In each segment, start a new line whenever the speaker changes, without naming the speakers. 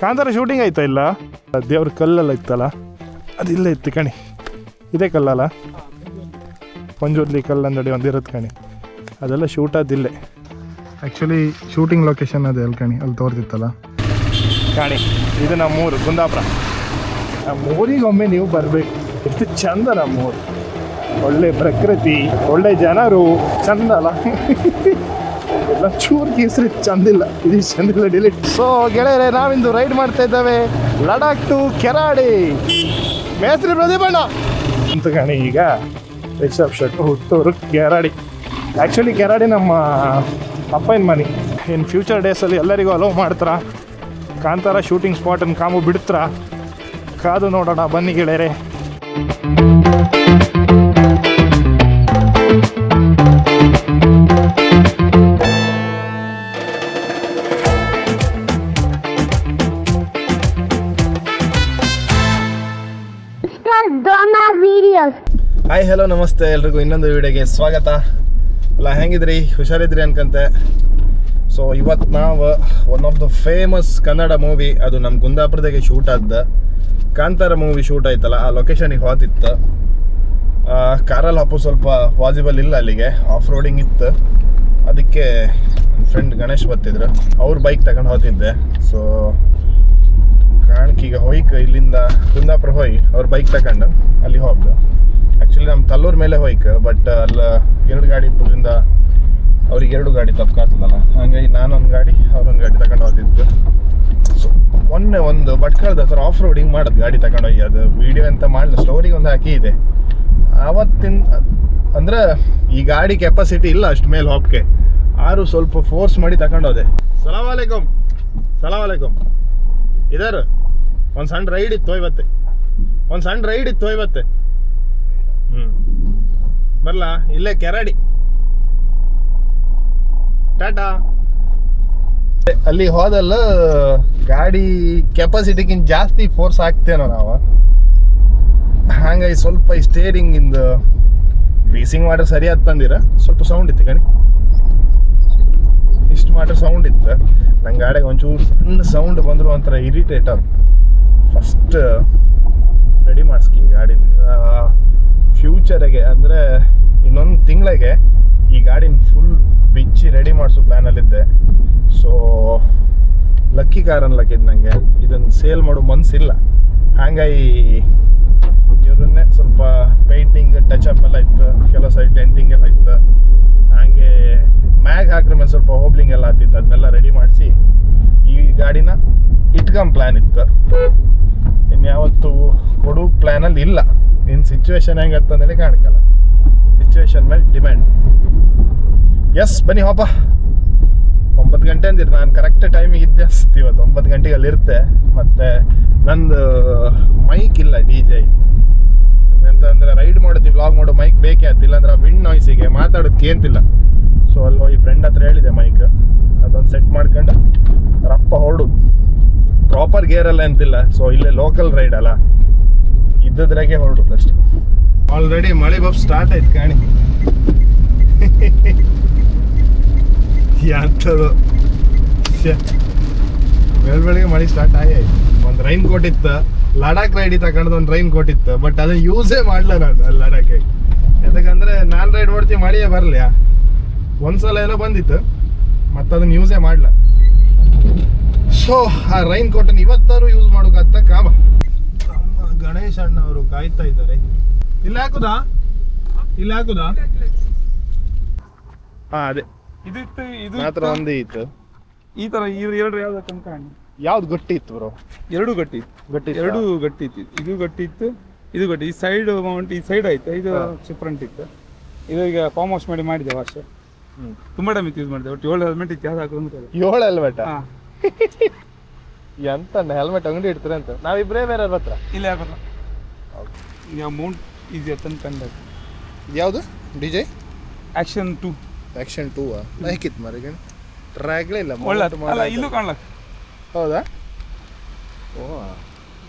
Kantara shooting ಆಯ್ತಾ ಇಲ್ಲ? ದೇವ್ರ ಕಲ್ಲೆಲ್ಲ ಇತ್ತಲ್ಲ, ಅದಿಲ್ಲ ಇತ್ತು ಕಣಿ. ಇದೇ ಕಲ್ಲಲ್ಲ, ಪಂಜುರ್ಲಿ ಕಲ್ಲಂದಡಿ ಒಂದಿರುತ್ತೆ ಕಣಿ, ಅದೆಲ್ಲ ಶೂಟ್ ಆದಿಲ್ಲೇ. ಆ್ಯಕ್ಚುಲಿ ಶೂಟಿಂಗ್ ಲೊಕೇಶನ್ ಅದೇ ಅಲ್ಲಿ ಕಣಿ, ಅಲ್ಲಿ ತೋರ್ತಿತ್ತಲ್ಲ ಕಾಣಿ. ಇದು ನಮ್ಮೂರು ಕುಂದಾಪುರ. ನಮ್ಮೂರಿಗೊಮ್ಮೆ ನೀವು ಬರಬೇಕು, ಎಷ್ಟು ಚಂದ ನಮ್ಮೂರು. ಒಳ್ಳೆ ಪ್ರಕೃತಿ, ಒಳ್ಳೆ ಜನರು, ಚಂದ ಅಲ್ಲ? ಎಲ್ಲ ಚೂರು ಕೇಸರಿ ಚಂದಿಲ್ಲ, ಇದು ಚಂದಿಲ್ಲ, ಡಿಲೀಟ್. ಸೊ ಗೆಳೆಯರೆ, ನಾವಿಂದು ರೈಡ್ ಮಾಡ್ತಾ ಇದ್ದೇವೆ ಲಡಾಖ್ ಟು ಕೆರಾಡಿ. ಮೇಸ್ತ್ರಿ ಪ್ರದೀಪಣ್ಣ ಅಂತ ಕಾಣಿ. ಈಗ ರಿಷಬ್ ಶೆಟ್ಟಿ ಹುಟ್ಟೂರು ಕೆರಾಡಿ. ಆ್ಯಕ್ಚುಲಿ ಕೆರಾಡಿ ನಮ್ಮ ಅಪ್ಪನ ಮನೆ. ಇನ್ ಫ್ಯೂಚರ್ ಡೇಸಲ್ಲಿ ಎಲ್ಲರಿಗೂ ಅಲೋ ಮಾಡ್ತಾರ, ಕಾಂತಾರ ಶೂಟಿಂಗ್ ಸ್ಪಾಟನ್ನು ಕಾಮು ಬಿಡ್ತಾರ, ಕಾದು ನೋಡೋಣ ಬನ್ನಿ ಗೆಳೆಯರೆ. ಹಾಯ್ ಹಲೋ ನಮಸ್ತೆ ಎಲ್ರಿಗೂ, ಇನ್ನೊಂದು ವಿಡಿಯೋಗೆ ಸ್ವಾಗತ. ಎಲ್ಲ ಹೆಂಗಿದ್ರಿ? ಹುಷಾರಿದ್ರಿ ಅನ್ಕಂತೆ. ಸೊ ಇವತ್ತು ನಾವು one of the famous Kannada movie, ಅದು ನಮ್ಮ ಕುಂದಾಪುರದಾಗೆ ಶೂಟ್ ಆದ ಕಾಂತಾರ ಮೂವಿ ಶೂಟ್ ಆಯ್ತಲ್ಲ, ಆ ಲೊಕೇಶನಿಗೆ ಹೋತಿತ್ತು. ಕಾರಲ್ಲಿ ಹಾಪು ಸ್ವಲ್ಪ ಪಾಸಿಬಲ್ ಇಲ್ಲ, ಅಲ್ಲಿಗೆ ಆಫ್ ರೋಡಿಂಗ್ ಇತ್ತು. ಅದಕ್ಕೆ ನನ್ನ ಫ್ರೆಂಡ್ ಗಣೇಶ್ ಬರ್ತಿದ್ರು, ಅವ್ರ ಬೈಕ್ ತಗೊಂಡು ಹೋಗ್ತಿದ್ದೆ. ಸೊ ಕಾಣ್ಕೀಗ ಹೋಯ್ಕ ಇಲ್ಲಿಂದ ಕುಂದಾಪುರ ಹೋಗಿ ಅವ್ರ ಬೈಕ್ ತಗೊಂಡು ಅಲ್ಲಿ ಹೋಗ್ದು. ಆ್ಯಕ್ಚುಲಿ ನಮ್ಮ ತಲ್ಲೂರ್ ಮೇಲೆ ಹೋಯ್ಕ, ಬಟ್ ಅಲ್ಲಿ 2 ಗಾಡಿ ಇಪ್ಪದ್ರಿಂದ ಅವ್ರಿಗೆ 2 ಗಾಡಿ ತಪ್ಕಾಗ್ತದಲ್ಲ, ಹಾಗಾಗಿ ನಾನೊಂದು ಗಾಡಿ ಅವ್ರೊಂದು ಗಾಡಿ ತಗೊಂಡು ಹೋಗ್ತಿದ್ದು. ಸೊ ಮೊನ್ನೆ ಒಂದು ಭಟ್ಕಳದ ಹತ್ರ ಆಫ್ ರೋಡಿಂಗ್ ಮಾಡೋದು ಗಾಡಿ ತಗೊಂಡು ಹೋಗಿ, ಅದು ವೀಡಿಯೋ ಅಂತ ಮಾಡಲಿ, ಸ್ಟೋರಿಗೆ ಒಂದು ಹಾಕಿ ಇದೆ. ಆವತ್ತಿನ ಅಂದ್ರೆ ಈ ಗಾಡಿ ಕೆಪಾಸಿಟಿ ಇಲ್ಲ ಅಷ್ಟು ಮೇಲೆ ಹೋಗಕ್ಕೆ, ಆರು ಸ್ವಲ್ಪ ಫೋರ್ಸ್ ಮಾಡಿ ತಗೊಂಡು ಹೋದೆ. ಸಲಾಮ್ ಅಲೈಕುಮ್ ಇದಾರು ಒಂದು ಸಣ್ಣ ರೈಡ್ ಇತ್ತು ಇವತ್ತೆ, ಬರಲಾ? ಇಲ್ಲೇ ಕೆರಾಡಿ, ಟಾಟಾ. ಅಲ್ಲಿ ಹೋದಲ್ಲ ಗಾಡಿ ಕೆಪಾಸಿಟಿಗಿಂತ ಜಾಸ್ತಿ ಫೋರ್ಸ್ ಹಾಕ್ತೇನೋ ನಾವು, ಹಾಗಾಗಿ ಸ್ವಲ್ಪ ಈ ಸ್ಟೇರಿಂಗಿಂದ ಗ್ರೀಸಿಂಗ್ ಮಾಡ್ರೆ ಸರಿ ತಂದಿರ. ಸ್ವಲ್ಪ ಸೌಂಡ್ ಇತ್ತು ಕಣಿ, ಇಷ್ಟು ಮಾಡ್ರೆ ಸೌಂಡ್ ಇತ್ತು. ನಂಗೆ ಗಾಡಿಗೆ ಒಂಚೂರು ಸಣ್ಣ ಸೌಂಡ್ ಬಂದರೂ ಒಂಥರ ಇರಿಟೇಟ್ ಅದು. ಫಸ್ಟ್ ರೆಡಿ ಮಾಡಿಸ್ಕಿ ಗಾಡಿ, ಫ್ಯೂಚರಿಗೆ ಅಂದರೆ ಇನ್ನೊಂದು ತಿಂಗಳಿಗೆ ಈ ಗಾಡಿನ ಫುಲ್ ಬಿಚ್ಚಿ ರೆಡಿ ಮಾಡಿಸೋ ಪ್ಲ್ಯಾನಲ್ಲಿದ್ದೆ. ಸೊ ಲಕ್ಕಿ ಕಾರ್ ಅನ್ಲಕ್ಕಿದ್ದು ನನಗೆ, ಇದನ್ನು ಸೇಲ್ ಮಾಡೋ ಮನಸ್ಸಿಲ್ಲ. ಹಾಗಾಗಿ ಇವ್ರನ್ನೇ ಸ್ವಲ್ಪ ಪೇಂಟಿಂಗ್ ಟಚಪ್ ಎಲ್ಲ ಇತ್ತು, ಕೆಲವು ಸೈಡ್ ಡೆಂಟಿಂಗ್ ಎಲ್ಲ ಇತ್ತು, ಹಾಗೆ ಮ್ಯಾಗ್ ಹಾಕ್ರ ಮೇಲೆ ಸ್ವಲ್ಪ ಹೋಬ್ಲಿಂಗ್ ಎಲ್ಲ ಆಗ್ತಿತ್ತು. ಅದನ್ನೆಲ್ಲ ರೆಡಿ ಮಾಡಿಸಿ ಈ ಗಾಡಿನ ಇಟ್ಕೊಂಡ್ ಪ್ಲ್ಯಾನ್ ಇತ್ತು. ಇನ್ಯಾವತ್ತು ಕೊಡೋ ಪ್ಲ್ಯಾನಲ್ಲಿ ಇಲ್ಲ. ಇನ್ನು ಸಿಚುವೇಶನ್ ಹೆಂಗತ್ತಂದೇಳಿ ಕಾಣಕ್ಕಲ್ಲ, ಸಿಚುವೇಶನ್ ಮೇಲೆ ಡಿಮ್ಯಾಂಡ್. ಎಸ್ ಬನ್ನಿ ಹೋಪ. 9 ಗಂಟೆ ಅಂದಿರು, ನಾನು ಕರೆಕ್ಟ್ ಟೈಮಿಗೆ ಇದ್ದೆ ಅನ್ಸುತ್ತೆ ಇವತ್ತು. 9 ಗಂಟೆಗೆ ಅಲ್ಲಿರುತ್ತೆ. ಮತ್ತು ನಂದು ಮೈಕ್ ಇಲ್ಲ, DJ ಅಂತಂದರೆ ರೈಡ್ ಮಾಡೋದು ವ್ಲಾಗ್ ಮಾಡೋ ಮೈಕ್ ಬೇಕೇ ಆಗ್ತಿಲ್ಲ, ಅಂದ್ರೆ ಆ ವಿಂಡ್ ನಾಯ್ಸಿಗೆ ಮಾತಾಡೋದಕ್ಕೆ ಏಂತಿಲ್ಲ. ಸೊ ಅಲ್ಲಿ ಹೋಗಿ ಫ್ರೆಂಡ್ ಹತ್ರ ಹೇಳಿದೆ ಮೈಕ್, ಅದೊಂದು ಸೆಟ್ ಮಾಡ್ಕೊಂಡು ರಪ್ಪ ಹೊರಡು. ಪ್ರಾಪರ್ ಗೇರಲ್ಲ ಅಂತಿಲ್ಲ, ಸೊ ಇಲ್ಲೇ ಲೋಕಲ್ ರೈಡ್ ಅಲ್ಲ, ಇದ್ದದ್ರಾಗೆ ಹೊರಡುದು ಅಷ್ಟೇ. ಆಲ್ರೆಡಿ ಮಳೆ ಬಬ್ ಸ್ಟಾರ್ಟ್ ಆಯ್ತು ಕಾಣಿ. ಎಂಥದ್ದು ಬೆಳಗ್ಗೆ ಮಳೆ ಸ್ಟಾರ್ಟ್ ಆಯ್ತು. ಒಂದು ರೈನ್ ಕೋಟ್ ಇತ್ತು, ಲಡಾಖ್ ರೈಡಿ ತಗೊಂಡು ಒಂದು ರೈನ್ ಕೋಟ್ ಇತ್ತು, ಬಟ್ ಅದನ್ನ ಯೂಸೇ ಮಾಡಲ ನಾನು ಅಲ್ಲಿ ಲಡಾಖಿಗೆ. ಯಾಕಂದರೆ ನಾನು ರೈಡ್ ಮಾಡ್ತೀವಿ ಮಳೆಯೇ ಬರಲಿ. ಒಂದ್ಸಲ ಏನೋ ಬಂದಿತ್ತು, ಮತ್ತು ಅದನ್ನು ಯೂಸೇ ಮಾಡಲ. ಸೊ ಆ ರೈನ್ ಕೋಟನ್ನು ಇವತ್ತಾರು ಯೂಸ್ ಮಾಡೋಕತ್ತ ಕಾಮ. ನಮ್ಮ ಗಣೇಶ್ ಅಣ್ಣ ಅವರು ಕಾಯ್ತಾ ಇದ್ದಾರೆ. ಇಲ್ಲಿ ಹಾಕುದಾ? ಹಾಂ ಅದೇ ಇದು ಮಾತ್ರ ಒಂದೇ ಇತ್ತು.
ಈ ತರ ಎರಡು ಯಾವ್ದು ತನಕ
ಯಾವ್ದು ಗಟ್ಟಿ ಇತ್ತು ಬ್ರೋ?
ಎರಡು ಗಟ್ಟಿ ಇತ್ತು. ಇದು ಗಟ್ಟಿ ಇತ್ತು, ಇದು ಗಟ್ಟಿ. ಈ ಸೈಡ್ ಮೌಂಟ್ ಈ ಸೈಡ್ ಆಯ್ತು, ಇದು ಫ್ರಂಟ್ ಇತ್ತು. ಇದು ಈಗ ಫಾರ್ಮ್ ವಾಶ್ ಮಾಡಿದೆ ವಾಶ್. ತುಂಬಾ ಟೈಮ್ ಯೂಸ್ ಮಾಡಿದೆ. ಒಟ್ಟು 7 ಹೆಲ್ಮೆಟ್ ಇತ್ತು, ಯಾವ್ದು ಹಾಕೋದು
7 ಹೆಲ್ಮೆಟ್? ಎಂತ ಹೆಲ್ಮೆಟ್ ಅಂಗಡಿ ಇಡ್ತಾರೆ ಅಂತ ನಾವಿಬ್ಬರೇ ಬೇರೆ ಹತ್ರ
ಇಲ್ಲ ಯಾಕಲ್ಲ. ಯಾವ ಮೌಂಟ್ ಈಸಿ ಅಂತ ಕಂಡ
ಯಾವುದು? DJ
ಆಕ್ಷನ್ 2
ಹೇಗಿತ್ತು ಮರಿಗೆ? ಟ್ರ್ಯಾಕ್ಲೇ ಇಲ್ಲ,
ಇಲ್ಲೂ ಕಾಣ್ಲಕ್ಕ.
ಹೌದಾ? ಓ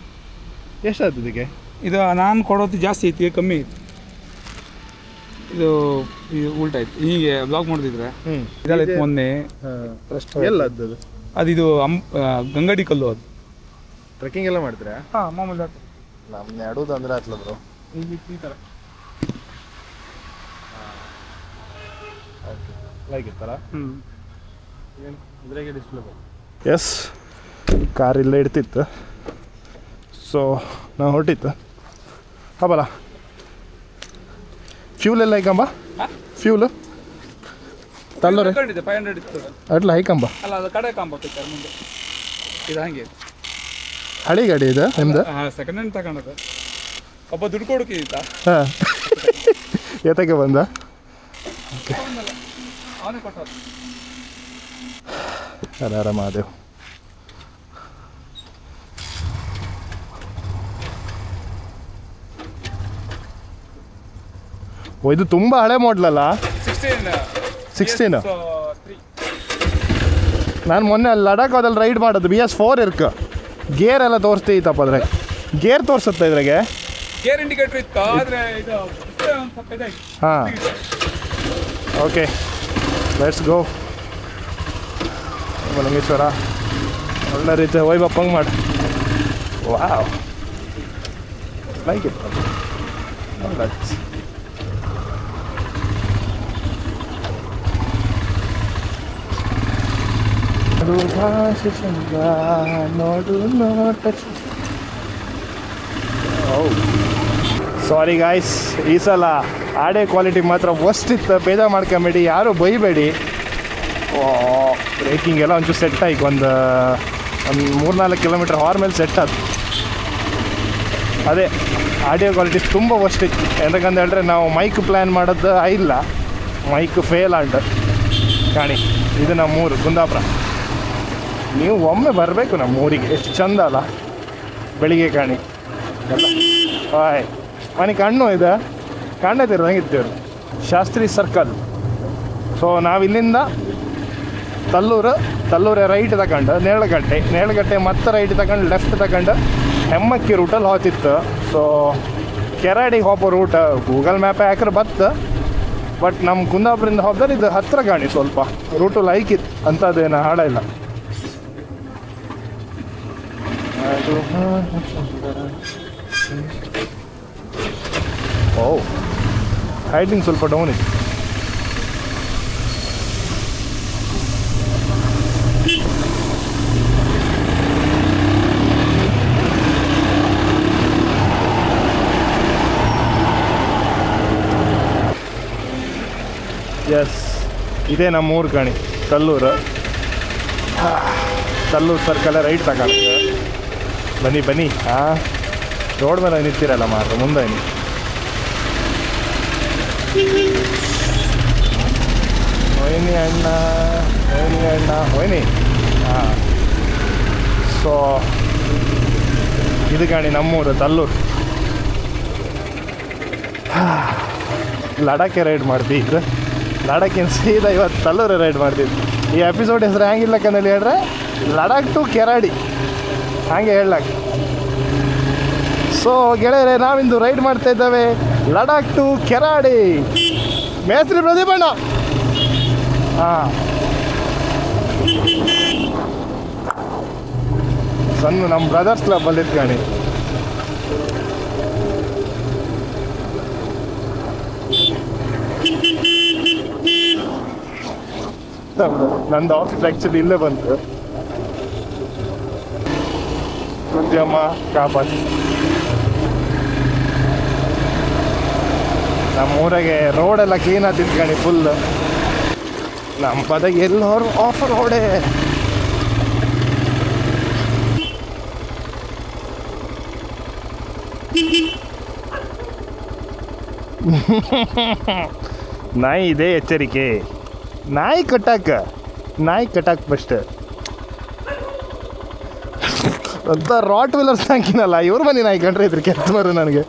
ಎಷ್ಟಾಯ್ತು ಇದಕ್ಕೆ?
ಇದು ನಾನು ಕೊಡೋದು ಜಾಸ್ತಿ ಐತಿ, ಕಮ್ಮಿ ಐತಿ. ಇದು ಉಲ್ಟಾ ಆಯ್ತು. ಹೀಗೆ ಬ್ಲಾಗ್ ಮಾಡ್ತಿದ್ರೆ ಇದೆಲ್ಲ ಮೊನ್ನೆ
ಎಲ್ಲ ಅದು
ಇದು ಗಂಗಡಿ ಕಲ್ಲು. ಅದು
ಟ್ರೆಕ್ಕಿಂಗ್ ಎಲ್ಲ ಮಾಡ್ತೀರಾ?
ಹಾಂ ಮಾಮೂಲಿ ಹಾಕಿ
ನಮ್ದು ನಡುವುದು ಅಂದ್ರೆ ಆತ್ಲದ್ರು
ಈ ಥರ
ಲೈಕ್ ಇತ್ತಲ್ಲ.
ಇದ್ರಾಗೆ ಡಿಸ್ಪ್ಲೇ
ಎಸ್, ಕಾರ್ ಇಲ್ಲೇ ಇಡ್ತಿತ್ತು. ಸೊ ನಾವು ಹೊರಟಿತ್ತು. ಹಬ್ಬಲ್ಲ ಫ್ಯೂಲ್ ಎಲ್ಲ ಐಕಂಬ, ಫ್ಯೂಲು ತಲ್ಲೋರೆ
500 ಇತ್ತು
ಅಟ್ಲ ಐಕಂಬ.
ಅಲ್ಲ ಅದು ಕಡೆ ಕಾಂಬ ಪಿಕ್ಕರ್ ಮುಂದೆ ಇದು ಹಾಗೆ
ಹಳಿ ಗಾಡಿ ಇದು ನಿಮ್ದು?
ಹಾಂ ಸೆಕೆಂಡ್ ಹ್ಯಾಂಡ್ ತಗೊಂಡದ್ದು. ಒಬ್ಬ ದುಡ್ಡು ಕೊಡೋಕ್ಕಿದ್ದ
ಹಾಂ ಎತ್ತಕ್ಕೆ ಬಂದ.
ಅವನೇ ಕೊಟ್ಟ.
ಹರ ಮಹಾದೇವ್. ಓ ಇದು ತುಂಬ ಹಳೆ ಮಾಡಲಲ್ಲ. 16 ನಾನು ಮೊನ್ನೆ ಅಲ್ಲಿ ಲಡಾಖ್ ಅದಲ್ಲಿ ರೈಡ್ ಮಾಡೋದು BS4 ಇರ್ಕ. ಗೇರ್ ಎಲ್ಲ ತೋರಿಸ್ತೈತಪ್ಪ ಅದ್ರಾಗ. ಗೇರ್ ತೋರಿಸುತ್ತೆ ಇದ್ರಾಗೆ.
ಗೇರ್ ಇಂಡಿಕೇಟರ್ ಇತ್ತು ಆದರೆ ಇದು ಒಂದು ಸ್ವಲ್ಪ ಇದಾಯ್ತು.
ಹಾಂ ಓಕೆ ಲೆಟ್ಸ್ ಗೋ. ಮಲಂಗೇಶ್ವರ ಒಳ್ಳೆ ರೀತಿ ವೈಭಪ್ಪಂಗೆ ಮಾಡಿ. Wow like it. ನೋಡು ನೋಟ. ಸಾರಿ ಗಾಯ್ಸ್, ಈ ಸಲ ಆಡಿಯೋ ಕ್ವಾಲಿಟಿ ಮಾತ್ರ ವರ್ಸ್ಟ್ ಇತ್ತು. ಬೇಜಾರು ಮಾಡ್ಕೊಂಬೇಡಿ, ಯಾರು ಬೈಬೇಡಿ. ಬ್ರೇಕಿಂಗ್ ಎಲ್ಲ ಒಂಚೂರು ಸೆಟ್ ಆಯ್ತು. ಒಂದು 3-4 ಕಿಲೋಮೀಟ್ರ್ ಹಾರ್ ಮೇಲೆ ಸೆಟ್ ಆಯ್ತು. ಅದೇ ಆಡಿಯೋ ಕ್ವಾಲಿಟಿ ತುಂಬ ವರ್ಸ್ಟ್ ಇತ್ತು. ಎಂತಕ್ಕಂತ ಹೇಳಿದ್ರೆ ನಾವು ಮೈಕ್ ಪ್ಲ್ಯಾನ್ ಮಾಡೋದು ಇಲ್ಲ, ಮೈಕ್ ಫೇಲ್ ಆಂಡ್ ಕಾಣಿ. ಇದು ನಮ್ಮೂರು ಕುಂದಾಪುರ. ನೀವು ಒಮ್ಮೆ ಬರಬೇಕು ನಮ್ಮ ಊರಿಗೆ, ಎಷ್ಟು ಚಂದ ಅಲ್ಲ ಬೆಳಿಗ್ಗೆ ಕಾಣಿ ಎಲ್ಲ. ಹಾಯ್ ಮನೆ ಕಣ್ಣು ಇದೆ ಕಾಣತೀರ ಹಂಗಿರ್ತೀವ್ರು. ಶಾಸ್ತ್ರಿ ಸರ್ಕಲ್. ಸೊ ನಾವಿಲ್ಲಿಂದ ತಲ್ಲೂರು ರೈಟ್ ತಗೊಂಡು ನೇರಳಗಟ್ಟೆ ಮತ್ತೆ ರೈಟ್ ತಗೊಂಡು ಲೆಫ್ಟ್ ತಗೊಂಡು ಹೆಮ್ಮಕ್ಕಿ ರೂಟಲ್ಲಿ ಹೋಗ್ತಿತ್ತು. ಸೊ ಕೆರಾಡಿಗೆ ಹೋಗೋ ರೂಟ್ ಗೂಗಲ್ ಮ್ಯಾಪೇ ಹಾಕ್ರೆ ಬತ್ತು. ಬಟ್ ನಮ್ಮ ಕುಂದಾಪುರದಿಂದ ಹೋದ್ರೆ ಇದು ಹತ್ತಿರ ಕಾಣಿ ಸ್ವಲ್ಪ ರೂಟು ಲೈಕಿತ್ತು ಅಂಥದ್ದೇನು ಹಾಡ ಇಲ್ಲ. ಓ ಹೈಟಿಂಗ್ ಸ್ವಲ್ಪ ಡೌನ್ ಇತ್ತು. ಎಸ್ ಇದೇ ನಮ್ಮೂರು ಕಾಣಿ ತಲ್ಲೂರು ಸರ್ಕಲ್ ರೈಟ್ ತಗೊಂಡು ಬನ್ನಿ. ಹಾಂ ರೋಡ್ ಮೇಲೆ ನಿಂತಿರಲ್ಲ ಮಾತ್ರ ಮುಂದೆ ಹೋಯ್ನಿ ಅಣ್ಣ ಹಾಂ. ಸೊ ಇದು ಕಾಣಿ ನಮ್ಮೂರು ತಲ್ಲೂರು. ಲಡಾಖೆ ರೈಡ್ ಮಾಡ್ತಿದ್ರು. ಲಡಾಖಿನ ಸೀದಾ ಇವತ್ತು ತಲ್ಲೂರು ರೈಡ್ ಮಾಡ್ತಿದ್ರು. ಈ ಎಪಿಸೋಡ್ ಹೆಸರು ಹೆಂಗಿಲ್ಲಕ್ಕಂದೇಳಿ ಹೇಳ್ರೆ ಲಡಾಖ್ ಟು ಕೆರಾಡಿ ಹಾಗೆ ಹೇಳಕ್. ಸೊ ಗೆಳೆಯರೆ, ನಾವಿಂದು ರೈಡ್ ಮಾಡ್ತಾ ಇದ್ದೇವೆ ಲಡಾಖ್ ಟು ಕೆರಾಡಿ. ಮೇಸ್ತ್ರಿ ಪ್ರದೀಪಣ್ಣ. ಹಾಂ ಸಣ್ಣ ನಮ್ಮ ಬ್ರದರ್ಸ್ ಕ್ಲಬ್ ಅಲ್ಲಿ ಇಟ್ಕಾಣಿ. ನಂದು ಆಫೀಸ್ ಆ್ಯಕ್ಚುಲಿ ಇಲ್ಲೇ ಬಂತು. ಉದ್ಯಮ ಕಾಪಾಡಿ ನಮ್ಮೂರಾಗೆ ರೋಡೆಲ್ಲ ಕ್ಲೀನಾಗಿ ತಿಂತ್ಕಣಿ ಫುಲ್. ನಮ್ಮ ಪದಾಗ ಎಲ್ಲರೂ ಆಫರ್ ರೋಡೆ. ನಾಯಿ ಇದೆ ಎಚ್ಚರಿಕೆ. ನಾಯಿ ಕಟ್ಟಾಕ್ ಫಸ್ಟ್ ಅಂತ ರಾಟ್ ವೀಲರ್ಸ್ ಹಾಕಿನಲ್ಲ ಇವ್ರ ಮನೆ ನಾಯಿ ಕಂಡ್ರೆ ಇದ್ರ ಕೆತ್ತ ಮರ ನನಗೆ.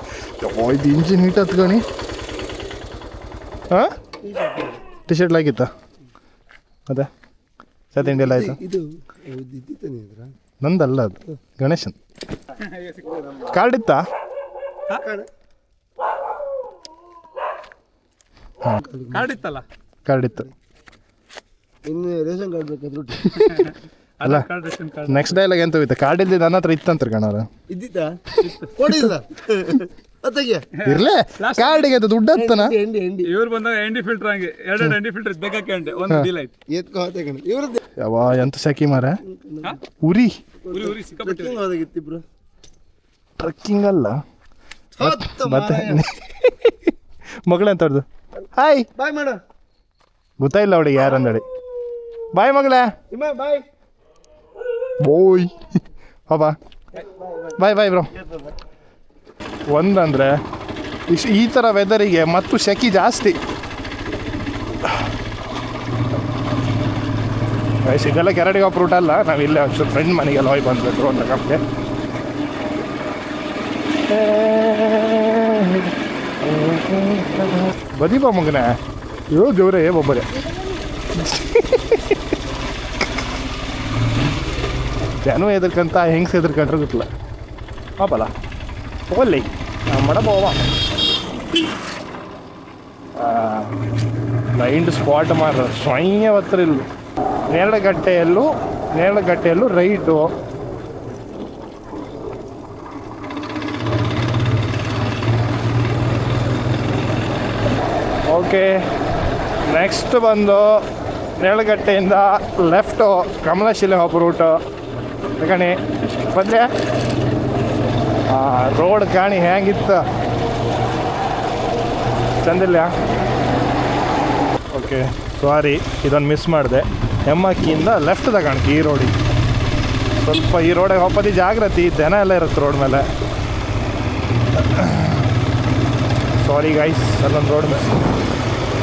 ಇದು ಇಂಜಿನ್ ಹೀಟ್ ಹತ್ಕಣಿ. ಹಾಂ ಟಿ ಶರ್ಟ್ ಆಗಿತ್ತಾ? ಅದೇ ಸತ್ ಇಂಡಿಯಲ್ಲ ಆಯ್ತು. ನಂದಲ್ಲ ಅದು ಗಣೇಶನ್. ಕಾರ್ಡ್ ಇತ್ತಾ?
ಕಾರ್ಡ್ ಇತ್ತಲ್ಲ.
ಕಾರ್ಡ್ ಇತ್ತು.
ಇನ್ನು ರೇಷನ್ ಕಾರ್ಡ್ ಬೇಕಾದ್ರು
ಅಲ್ಲ
card ration card
next dialogue ಎಂತ ಹೋಯ್ತು ಕಾರ್ಡ್ ಇಲ್ದಿದ್ದು ನನ್ನ ಹತ್ರ ಇತ್ತಂತ ಕಣವ್ರು
ಇದ್ದಿತ್ತಾ ಕೊಡಿಲ್ಲ ಅತ್ತಗೆ
ಇರ್ಲೇ ಕಾರ್ಡಿಗೆ ಅದು ದುಡ್ಡು ಹತ್ತನ
ಎಂಡಿ ಎಂಡಿ
ಇವ್ರು ಬಂದಾಗ ಎಂಡಿ ಫಿಲ್ಟರ್ ಹಂಗೆ ಎರಡು ಎಂಡಿ ಫಿಲ್ಟರ್ ಬೇಕಾಕೆ ಅಂಡೆ ಒಂದು ಡೀಲ್ ಆಯ್ತು.
ಎತ್ಕೊ ಹೋತೆ ಕಣ ಇವ್ರದ್ದು
ಯಾವ ಎಂತ ಸೆಕಿ ಮಾರ ಉರಿ
ಉರಿ ಉರಿ ಸಿಕ್ಕಾಪಟ್ಟೆ
ಟ್ರೆಕ್ಕಿಂಗ್ ಹೋದಾಗಿತ್ತಿಬ್ರು
ಟ್ರಕ್ಕಿಂಗ್ ಅಲ್ಲ
ಹತ್ತು
ಮತ್ತೆ ಮಗಳಂತವ್ರದ್ದು ಹಾಯ್
ಬಾಯ್ ಮಾಡು
ಗೊತ್ತಾಯಿಲ್ಲ ಅವಳಿಗೆ ಯಾರಂದೇಳಿ ಬಾಯ್ ಮಗಳೇ
ಇಮ್ಮ ಬಾಯ್
ಬೋಯ್ ಬಾಬಾ ಬಾಯ್ ಬಾಯ್ ಬ್ರೋ ಒಂದಂದರೆ ಈ ಥರ ವೆದರಿಗೆ ಮತ್ತು ಸೆಕೆ ಜಾಸ್ತಿ ಇದೆಲ್ಲ ಕೆರಡಿಗೆ ಹೋಗಿ ರೂಟ್ ಅಲ್ಲ ನಾವು ಇಲ್ಲೇ ಒಂಚೂರು ಫ್ರೆಂಡ್ ಮನೆಗೆಲ್ಲ ಹೋಗಿ ಬಂದ್ಬಿಟ್ರು ಒಂದು ಕಪ್ಗೆ ಬದಿ ಬಾ ಮಗನೇ ಅಯ್ಯೋ ದೇವ್ರೆ ಒಬ್ಬರೇ ಜನ ಎದ್ರಕಂತ ಹೆಂಗ್ಸ್ ಎದ್ರಕೊಂಡ್ರೆ ಗೊತ್ತಿಲ್ಲ ಪಾಪಲ್ಲ ಹೋಗ್ಲಿ ಮಡ ಹೋವ ಬ್ಲೈಂಡ್ ಸ್ಪಾಟ್ ಮಾರ ಸ್ವಯ್ಯ ಹತ್ರ ಇಲ್ಲು ನೇರಳಗಟ್ಟೆಯಲ್ಲೂ ರೈಟು ಓಕೆ ನೆಕ್ಸ್ಟ್ ಬಂದು ನೇರಳಗಟ್ಟೆಯಿಂದ ಲೆಫ್ಟು ಕಮಲಶಿಲೆ ಹೋಗೋ ರೂಟು ಕಣಿ ಬಂದೆ ರೋಡ್ ಕಾಣಿ ಹೆಂಗಿತ್ತು ಚಂದಿಲ್ಲ ಓಕೆ ಸಾರಿ ಇದನ್ನು ಮಿಸ್ ಮಾಡಿದೆ ಹೆಮ್ಮಕ್ಕಿಯಿಂದ ಲೆಫ್ಟ್ ತಗೊಂಡು ಈ ರೋಡಿಗೆ ಸ್ವಲ್ಪ ಈ ರೋಡಿಗೆ ಹೋಗೋದು ಜಾಗ್ರತೆ ದನ ಎಲ್ಲ ಇರುತ್ತೆ ರೋಡ್ ಮೇಲೆ ಸಾರಿ ಗೈಸ್ ಅಲ್ಲೊಂದು ರೋಡ್ ಮಿಸ್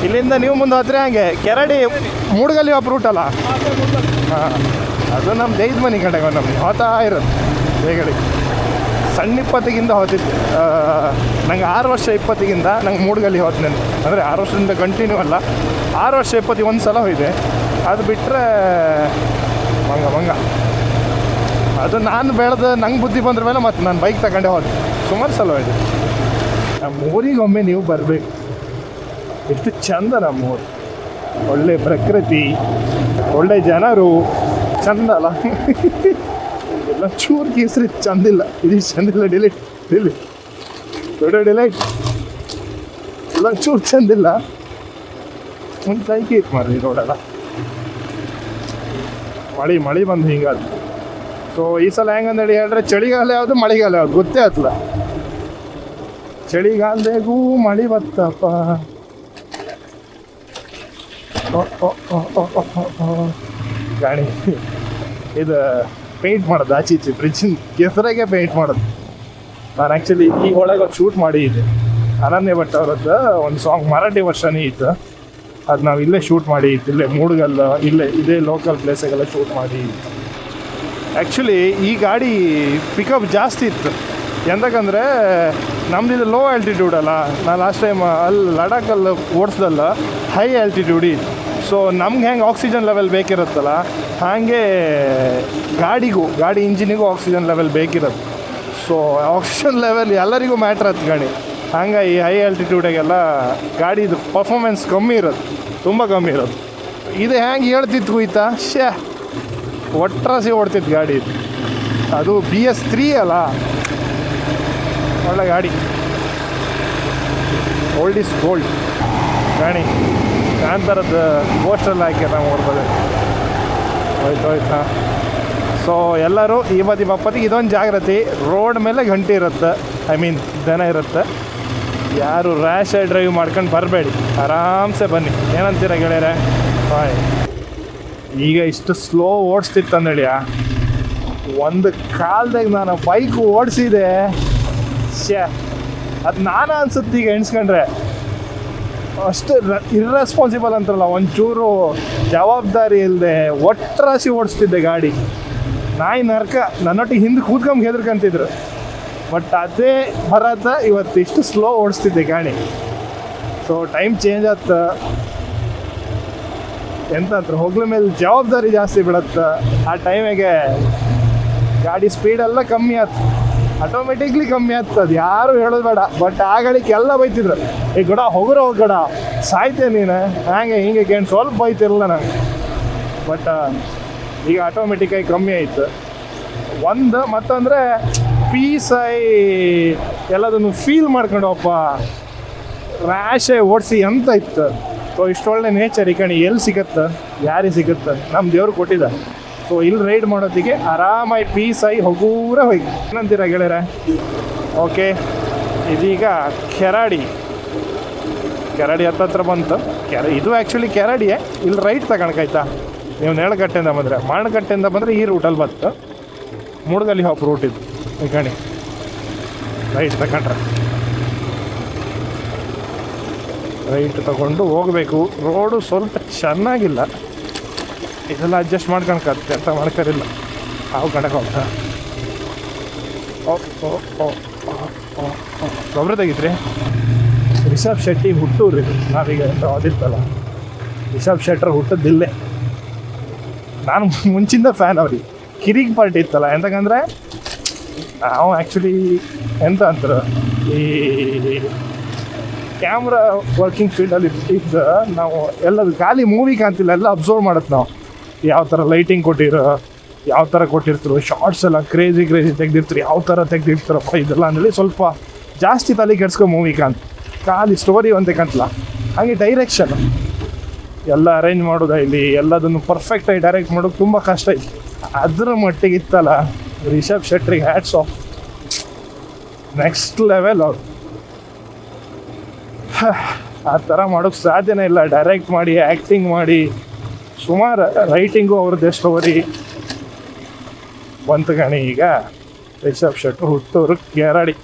ಇಲ್ಲಿಂದ ನೀವು ಮುಂದೆ ಹೋದ್ರೆ ಹಂಗೆ ಕೆರಡಿ ಮೂಡ್ಗಲ್ಲಿ ಒಬ್ಬ ರೂಟ್ ಅಲ್ಲ ಹಾಂ ಅದು ನಮ್ಮ ದೈದ ಮನೆ ಕಡೆಗೆ ನಮ್ಗೆ ಹೋಗ್ತಾ ಇರೋದು ಬೇಗಡೆ ಸಣ್ಣ ಇಪ್ಪತ್ತಿಗಿಂದ ಹೋಗ್ತಿದ್ದೆ ನಂಗೆ 6 ವರ್ಷ ಇಪ್ಪತ್ತಿಗಿಂದ ನಂಗೆ ಮೂಡ್ಗಲ್ಲಿ ಹೋದ್ನೆ ಅಂದರೆ 6 ವರ್ಷದಿಂದ ಕಂಟಿನ್ಯೂ ಅಲ್ಲ 6 ವರ್ಷ ಇಪ್ಪತ್ತಿಗೆ ಒಂದು ಸಲ ಹೋಯ್ದೆ ಅದು ಬಿಟ್ಟರೆ ಮಂಗ ಅದು ನಾನು ಬೆಳೆದು ನಂಗೆ ಬುದ್ಧಿ ಬಂದ್ರ ಮೇಲೆ ಮತ್ತು ನಾನು ಬೈಕ್ ತಗೊಂಡೆ ಹೋದೆ ಸುಮಾರು ಸಲ ಹೋಯ್ದೆ ನಮ್ಮೂರಿಗೊಮ್ಮೆ ನೀವು ಬರಬೇಕು ಎಷ್ಟು ಚಂದ ನಮ್ಮೂರು ಒಳ್ಳೆ ಪ್ರಕೃತಿ ಒಳ್ಳೆ ಜನರು ಚಂದ ಅಲ್ಲ ಎಲ್ಲ ಚೂರು ಕೇಸರಿ ಚಂದಿಲ್ಲ ಇದು ಚಂದಿಲ್ಲ ಡಿಲೀಟ್ ದೊಡ್ಡ ಡಿಲೈಟ್ ಎಲ್ಲ ಚೂರು ಚಂದಿಲ್ಲ ಒಂದು ಕೈಗೆ ಇತ್ತು ಮಾರ್ರಿ ರೋಡೆಲ್ಲ ಮಳೆ ಬಂದು ಹಿಂಗಾದ ಸೊ ಈ ಸಲ ಹೆಂಗಂದೇಳಿ ಹೇಳಿದ್ರೆ ಚಳಿಗಾಲ ಯಾವುದು ಮಳೆಗಾಲ ಯಾವುದು ಗೊತ್ತೇ ಆಯ್ತಲ್ಲ ಚಳಿಗಾಲದಾಗೂ ಮಳೆ ಬತ್ತಪ್ಪ ಗಾಡಿ ಇದು ಪೇಂಟ್ ಮಾಡೋದು ಆಚೀಚೆ ಬ್ರಿಡ್ಜಿನ ಕೆಸರಾಗೆ ಪೇಂಟ್ ಮಾಡೋದು ನಾನು ಆ್ಯಕ್ಚುಲಿ ಈ ಒಳಗೆ ಒಂದು ಶೂಟ್ ಮಾಡಿದ್ದೆ ಅನನ್ಯ ಭಟ್ ಅವರದ್ದು ಒಂದು ಸಾಂಗ್ ಮರಾಠಿ ವರ್ಷನೇ ಇತ್ತು ಅದು ನಾವು ಇಲ್ಲೇ ಶೂಟ್ ಮಾಡಿ ಇಲ್ಲೇ ಮೂಡ್ಗಲ್ಲ ಇದೇ ಲೋಕಲ್ ಪ್ಲೇಸಿಗೆಲ್ಲ ಶೂಟ್ ಮಾಡಿ ಆ್ಯಕ್ಚುಲಿ ಈ ಗಾಡಿ ಪಿಕಪ್ ಜಾಸ್ತಿ ಇತ್ತು ಎಂತಕ್ಕಂದರೆ ನಮ್ದು ಇದು ಲೋ ಆಲ್ಟಿಟ್ಯೂಡ್ ಅಲ್ಲ ನಾನು ಲಾಸ್ಟ್ ಟೈಮ್ ಅಲ್ಲಿ ಲಡಾಖಲ್ಲಿ ಓಡಿಸ್ದಲ್ಲ ಹೈ ಆಲ್ಟಿಟ್ಯೂಡ್ ಇತ್ತು ಸೊ ನಮ್ಗೆ ಹೆಂಗೆ ಆಕ್ಸಿಜನ್ ಲೆವೆಲ್ ಬೇಕಿರುತ್ತಲ್ಲ ಹಾಗೆ ಗಾಡಿ ಇಂಜಿನಿಗೂ ಆಕ್ಸಿಜನ್ ಲೆವೆಲ್ ಬೇಕಿರುತ್ತೆ ಸೊ ಆಕ್ಸಿಜನ್ ಲೆವೆಲ್ ಎಲ್ಲರಿಗೂ ಮ್ಯಾಟ್ರ್ ಆಯ್ತು ಗಾಡಿ ಹಂಗೆ ಈ ಹೈ ಆಲ್ಟಿಟ್ಯೂಡಿಗೆಲ್ಲ ಗಾಡಿದು ಪರ್ಫಾರ್ಮೆನ್ಸ್ ಕಮ್ಮಿ ಇರೋದು ತುಂಬ ಕಮ್ಮಿ ಇರೋದು ಇದು ಹೆಂಗೆ ಹೇಳ್ತಿತ್ತು ಹೋಯ್ತಾ ಒಟ್ರಾಸಿ ಓಡ್ತಿತ್ತು ಗಾಡಿ ಅದು BS3 ಅಲ್ಲ ಒಳ್ಳೆ ಗಾಡಿ ಓಲ್ಡ್ ಇಸ್ ಗೋಲ್ಡ್ ಗಾಡಿ ಕಾಂತಾರದ್ದು ಪೋಸ್ಟಲ್ಲಿ ಹಾಕಿ ನಾವು ಓಡ್ಬೋದು ಹೋಯ್ತಾ ಸೊ ಎಲ್ಲರೂ ಈ ಬಪ್ಪತ್ತಿಗೆ ಇದೊಂದು ಜಾಗೃತಿ ರೋಡ್ ಮೇಲೆ ಗಂಟೆ ಇರುತ್ತೆ ಐ ಮೀನ್ ದನ ಇರುತ್ತೆ ಯಾರು ರ್ಯಾಶಾಗಿ ಡ್ರೈವ್ ಮಾಡ್ಕೊಂಡು ಬರಬೇಡಿ ಆರಾಮ್ಸೆ ಬನ್ನಿ ಏನಂತೀರ ಗೆಳೆಯರೆ ಬಾಯ್ ಈಗ ಇಷ್ಟು ಸ್ಲೋ ಓಡಿಸ್ತಿತ್ತಂದೇಳಿಯ ಒಂದು ಕಾಲದಾಗ ನಾನು ಬೈಕ್ ಓಡಿಸಿದೆ ಅದು ನಾನು ಅನ್ಸುತ್ತೆ ಈಗ ಎಣಿಸ್ಕೊಂಡ್ರೆ ಅಷ್ಟು ಇರ್ರೆಸ್ಪಾನ್ಸಿಬಲ್ ಅಂತಾರಲ್ಲ ಒಂಚೂರು ಜವಾಬ್ದಾರಿ ಇಲ್ಲದೆ ಒಟ್ರಾಸಿ ಓಡಿಸ್ತಿದ್ದೆ ಗಾಡಿ ನಾಯಿ ನರ್ಕ ನನ್ನೊಟ್ಟಿಗೆ ಹಿಂದೆ ಕೂತ್ಕೊಂಡ್ ಹೆದರ್ಕಂತಿದ್ರು ಬಟ್ ಅದೇ ಬರತ್ತ ಇವತ್ತು ಇಷ್ಟು ಸ್ಲೋ ಓಡಿಸ್ತಿದ್ದೆ ಗಾಡಿ ಸೊ ಟೈಮ್ ಚೇಂಜ್ ಆತ ಎಂತಂದ್ರೆ ಹೋಗ್ಲ ಮೇಲೆ ಜವಾಬ್ದಾರಿ ಜಾಸ್ತಿ ಬಿಡತ್ತೆ ಆ ಟೈಮಿಗೆ ಗಾಡಿ ಸ್ಪೀಡೆಲ್ಲ ಕಮ್ಮಿ ಆಯ್ತು ಆಟೋಮೆಟಿಕ್ಲಿ ಕಮ್ಮಿ ಆಗ್ತದೆ ಯಾರು ಹೇಳೋದು ಬೇಡ ಬಟ್ ಆ ಗಾಡಿಗೆ ಎಲ್ಲ ಬೈತಿದ್ರು ಏ ಗಡ ಹೋಗ್ರ ಗಡ ಸಾಯ್ತೆ ನೀನು ಹಂಗೆ ಹಿಂಗೆ ಕೇಳಿ ಸ್ವಲ್ಪ ಬೈತಿರಲ್ಲ ನಂಗೆ ಬಟ್ ಈಗ ಆಟೋಮೆಟಿಕ್ಕಾಗಿ ಕಮ್ಮಿ ಆಯಿತು. ಒಂದು ಮತ್ತಂದರೆ ಪೀಸಾಗಿ ಎಲ್ಲದನ್ನು ಫೀಲ್ ಮಾಡ್ಕೊಂಡವಪ್ಪ ರ್ಯಾಶೇ ಓಡಿಸಿ ಅಂತ ಇತ್ತು. ಸೊ ಇಷ್ಟೊಳ್ಳೆ ನೇಚರ್ ಈ ಕಡೆ ಎಲ್ಲಿ ಸಿಗುತ್ತೆ, ಯಾರಿಗೆ ಸಿಗುತ್ತೆ, ನಮ್ಮ ದೇವ್ರು ಕೊಟ್ಟಿದ್ದ. ಸೊ ಇಲ್ಲಿ ರೈಡ್ ಮಾಡೋದಿಗೆ ಆರಾಮಾಗಿ ಪೀಸಾಗಿ ಹೋಗೂರ ಹೋಗಿ ಏನಂತೀರ ಗೆಳೆಯರೆ? ಓಕೆ, ಇದೀಗ ಕೆರಾಡಿ ಹತ್ತತ್ರ ಬಂತು. ಇದು ಆ್ಯಕ್ಚುಲಿ ಕೆರಾಡಿಯೇ. ಇಲ್ಲಿ ರೈಟ್ ತಗೊಳಕಾಯ್ತಾ ನೀವು ನೇಳಗಟ್ಟೆಯಿಂದ ಬಂದರೆ, ಮಾಣಗಟ್ಟೆಯಿಂದ ಬಂದರೆ ಈ ರೂಟಲ್ಲಿ ಬಂತು. ಮೂಡ್ಗಲ್ಲಿ ಹಾಪ್ ರೂಟ್ ಇದು. ಈ ಕಡೆ ರೈಟ್ ತಗೊಂಡ್ರೆ ರೈಟ್ ತಗೊಂಡು ಹೋಗಬೇಕು. ರೋಡು ಸ್ವಲ್ಪ ಚೆನ್ನಾಗಿಲ್ಲ, ಇದೆಲ್ಲ ಅಡ್ಜಸ್ಟ್ ಮಾಡ್ಕೊಳಕ್ಕೆ ಅಂತ ಮಾಡ್ಕೊರಿಲ್ಲ. ಹಾವು ಕಣಕ್ಕೆ ಹೋಗ್ತಾ ಗೊಬ್ಬರ ತೆಗಿದ್ರಿ. ರಿಷಬ್ ಶೆಟ್ಟಿ ಹುಟ್ಟೂರಿ ನಾವೀಗ ಅದಿತ್ತಲ್ಲ, ರಿಷಬ್ ಶೆಟ್ಟರ್ ಹುಟ್ಟದಿಲ್ಲೇ. ನಾನು ಮುಂಚಿಂದ ಫ್ಯಾನ್ ಅವ್ರಿಗೆ. ಕಿರಿಕ್ ಪಾರ್ಟಿ ಇತ್ತಲ್ಲ, ಎಂತಕಂದರೆ ನಾವು ಆ್ಯಕ್ಚುಲಿ ಎಂತ ಅಂತಾರೆ ಈ ಕ್ಯಾಮ್ರಾ ವರ್ಕಿಂಗ್ ಫೀಲ್ಡಲ್ಲಿ ಇದ್ದು ನಾವು ಎಲ್ಲದು ಖಾಲಿ ಮೂವಿ ಕಾಣ್ತಿಲ್ಲ, ಎಲ್ಲ ಅಬ್ಸರ್ವ್ ಮಾಡುತ್ತೆ ನಾವು. ಯಾವ ಥರ ಲೈಟಿಂಗ್ ಕೊಟ್ಟಿರೋ, ಯಾವ ಥರ ಕೊಟ್ಟಿರ್ತಾರೆ, ಶಾರ್ಟ್ಸ್ ಎಲ್ಲ ಕ್ರೇಜಿ ತೆಗ್ದಿರ್ತಾರೆ, ಯಾವ ಥರ ತೆಗ್ದಿರ್ತಾರಪ್ಪ ಇದೆಲ್ಲ ಅಂದೇಳಿ ಸ್ವಲ್ಪ ಜಾಸ್ತಿ ತಲೆ ಕೆಡ್ಸ್ಕೊ ಮೂವಿ ಕಾಣ್ತು. ಖಾಲಿ ಸ್ಟೋರಿ ಒಂದೇ ಕಾಣ್ತಲ್ಲ, ಹಾಗೆ ಡೈರೆಕ್ಷನ್ ಎಲ್ಲ ಅರೇಂಜ್ ಮಾಡೋದು ಇಲ್ಲಿ ಎಲ್ಲದನ್ನು ಪರ್ಫೆಕ್ಟಾಗಿ ಡೈರೆಕ್ಟ್ ಮಾಡೋದು ತುಂಬ ಕಷ್ಟ ಇತ್ತು. ಅದರ ಮಟ್ಟಿಗೆ ಇತ್ತಲ್ಲ ರಿಷಬ್ ಶೆಟ್ರಿಗೆ ಹ್ಯಾಟ್ಸ್ ಆಫ್, ನೆಕ್ಸ್ಟ್ ಲೆವೆಲ್ ಅವ್ರು. ಆ ಥರ ಮಾಡೋಕ್ಕೆ ಸಾಧ್ಯನೇ ಇಲ್ಲ. ಡೈರೆಕ್ಟ್ ಮಾಡಿ, ಆ್ಯಕ್ಟಿಂಗ್ ಮಾಡಿ, ಸುಮಾರು ರೈಟಿಂಗು ಅವ್ರದ್ದೇ ಸ್ಟೋರಿ ಬಂತು ಗಣಿ. ಈಗ ರಿಷಬ್ ಶೆಟ್ರು ಹುಟ್ಟೂರು ಕೆರಾಡಿ.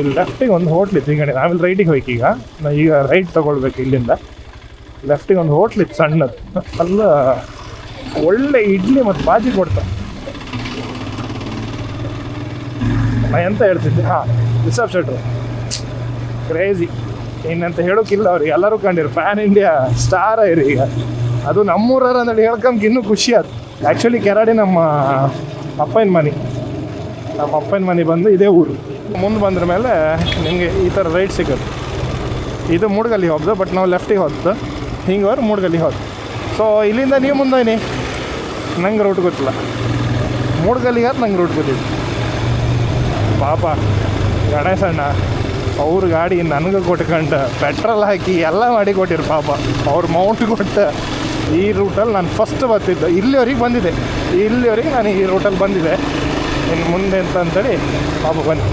ಇಲ್ಲಿ ಲೆಫ್ಟಿಗೆ ಒಂದು ಹೋಟ್ಲಿತ್ತು. ಈಗ ನಾವಿಲ್ಲಿ ರೈಟಿಗೆ ಹೋಯ್ತು. ಈಗ ರೈಟ್ ತೊಗೊಳ್ಬೇಕು ಇಲ್ಲಿಂದ. ಲೆಫ್ಟಿಗೆ ಒಂದು ಹೋಟ್ಲಿತ್ತು ಸಣ್ಣದು, ಅಲ್ಲ ಒಳ್ಳೆ ಇಡ್ಲಿ ಮತ್ತು ಬಾಜಿ ಕೊಡ್ತಾರೆ. ನಾ ಎಂತ ಹೇಳ್ತಿದ್ದೆ, ರಿಷಬ್ ಶೆಟ್ರು ಕ್ರೇಜಿ, ಇನ್ನಂತ ಹೇಳೋಕ್ಕಿಲ್ಲ. ಅವ್ರಿಗೆ ಎಲ್ಲರೂ ಕಂಡಿರು, ಪ್ಯಾನ್ ಇಂಡಿಯಾ ಸ್ಟಾರ್ ಇರಿ. ಈಗ ಅದು ನಮ್ಮೂರವ್ರು ಅಂದೇಳಿ ಹೇಳ್ಕೊಂಬ ಇನ್ನೂ ಖುಷಿ ಆಯ್ತು. ಆ್ಯಕ್ಚುಲಿ ಕೆರಾಡಿ ನಮ್ಮ ಅಪ್ಪನ ಮನೆ ಬಂದು ಇದೇ ಊರು. ಮುಂದೆ ಬಂದ್ರ ಮೇಲೆ ನಿಮಗೆ ಈ ಥರ ರೈಟ್ ಸಿಗುತ್ತೆ. ಇದು ಮೂಡ್ಗಲ್ಲಿ ಹೋಗ್ದು, ಬಟ್ ನಾವು ಲೆಫ್ಟಿಗೆ ಹೋದ್ದು, ಹಿಂಗವ್ರು ಮೂಡ್ಗಲ್ಲಿ ಹೋದ್ದು. ಸೊ ಇಲ್ಲಿಂದ ನೀವು ಮುಂದೆ ನಂಗೆ ರೂಟ್ ಗೊತ್ತಿಲ್ಲ, ಮೂಡ್ಗಲ್ಲಿಗೆ ಅದು ನಂಗೆ ರೂಟ್ ಗೊತ್ತಿತ್ತು. ಪಾಪ ಗಣೇಶಣ್ಣ ಅವ್ರ ಗಾಡಿ ನನಗೆ ಕೊಟ್ಕೊಂಡು ಪೆಟ್ರೋಲ್ ಹಾಕಿ ಎಲ್ಲ ಮಾಡಿ ಕೊಟ್ಟಿರು. ಪಾಪ ಅವ್ರು ಮೌಂಟ್ ಕೊಟ್ಟು ಈ ರೂಟಲ್ಲಿ ನಾನು ಫಸ್ಟ್ ಬರ್ತಿದ್ದೆ. ಇಲ್ಲಿವರೆಗೆ ಬಂದಿದೆ, ಇಲ್ಲಿವರೆಗೆ ನಾನು ಈ ರೂಟಲ್ಲಿ ಬಂದಿದೆ. ಇನ್ನು ಮುಂದೆ ಅಂತೇಳಿ ಪಾಪ ಬನ್ನಿ.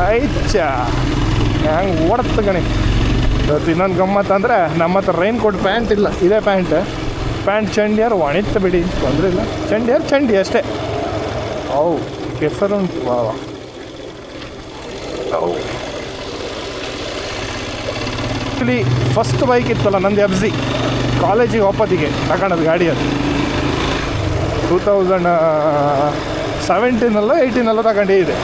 ಆಯ್ತ ಹೆಂಗೆ ಓಡತ್ತೆ ಗಣಿ. ಇವತ್ತು ಇನ್ನೊಂದು ಗಮ್ಮತ್ತು ಅಂದರೆ ನಮ್ಮ ಹತ್ರ ರೈನ್ ಕೋಟ್ ಪ್ಯಾಂಟ್ ಇಲ್ಲ, ಇದೇ ಪ್ಯಾಂಟ್ ಚಂಡಿಯಾರು ಒಣಿತ ಬಿಡಿ, ತೊಂದರೆ ಇಲ್ಲ. ಚಂಡಿ ಅಷ್ಟೇ. ಅವು ಕೆಸರು ಉಂಟು. ಅವು ಆ್ಯಕ್ಚುಲಿ ಫಸ್ಟ್ ಬೈಕ್ ಇತ್ತಲ್ಲ ನಂದು FZ, ಕಾಲೇಜಿಗೆ ಒಪ್ಪತ್ತಿಗೆ ತಗೊಂಡದ್ದು ಗಾಡಿ. ಅದು 2017 18 ತಗೊಂಡಿದೆ.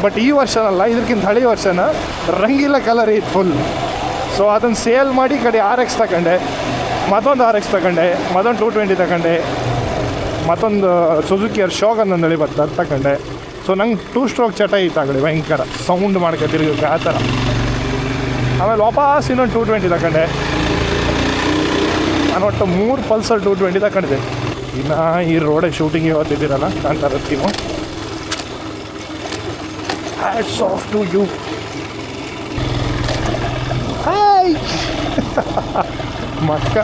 ಬಟ್ ಈ ವರ್ಷನಲ್ಲ, ಇದಕ್ಕಿಂತ ಹಳೆ ವರ್ಷನ ರಂಗಿಲ್ಲ ಕಲರ್ ಇತ್ತು ಫುಲ್. ಸೊ ಅದನ್ನು ಸೇಲ್ ಮಾಡಿ ಕಡೆ RX ತಗೊಂಡೆ, ಮತ್ತೊಂದು RX ತಗೊಂಡೆ, ಮತ್ತೊಂದು 220 ತಗೊಂಡೆ, ಮತ್ತೊಂದು ಸುಜುಕಿ ಶೋಗನ್ ಅಂದೇಳಿ ಅದು ತಗೊಂಡೆ. ಸೊ ನಂಗೆ 2 ಸ್ಟ್ರೋಕ್ ಚಟ ಇತ್ತು ಆಗಲಿ, ಭಯಂಕರ ಸೌಂಡ್ ಮಾಡ್ಕೊ ತಿರುಗಕ್ಕೆ ಆ ಥರ. ಆಮೇಲೆ ವಾಪಸ್ ಇನ್ನೊಂದು 220 ತಗೊಂಡೆ. ನಾನು ಒಟ್ಟು 3 ಪಲ್ಸರ್ 220 ತಗೊಂಡಿದ್ದೆ. ಇನ್ನು ಈ ರೋಡಿಗೆ ಶೂಟಿಂಗಿಗೆ ಹೋಗ್ತಿದ್ದೀರಲ್ಲ Kantara team, hats off to you. Hi ಮಕ್ಕ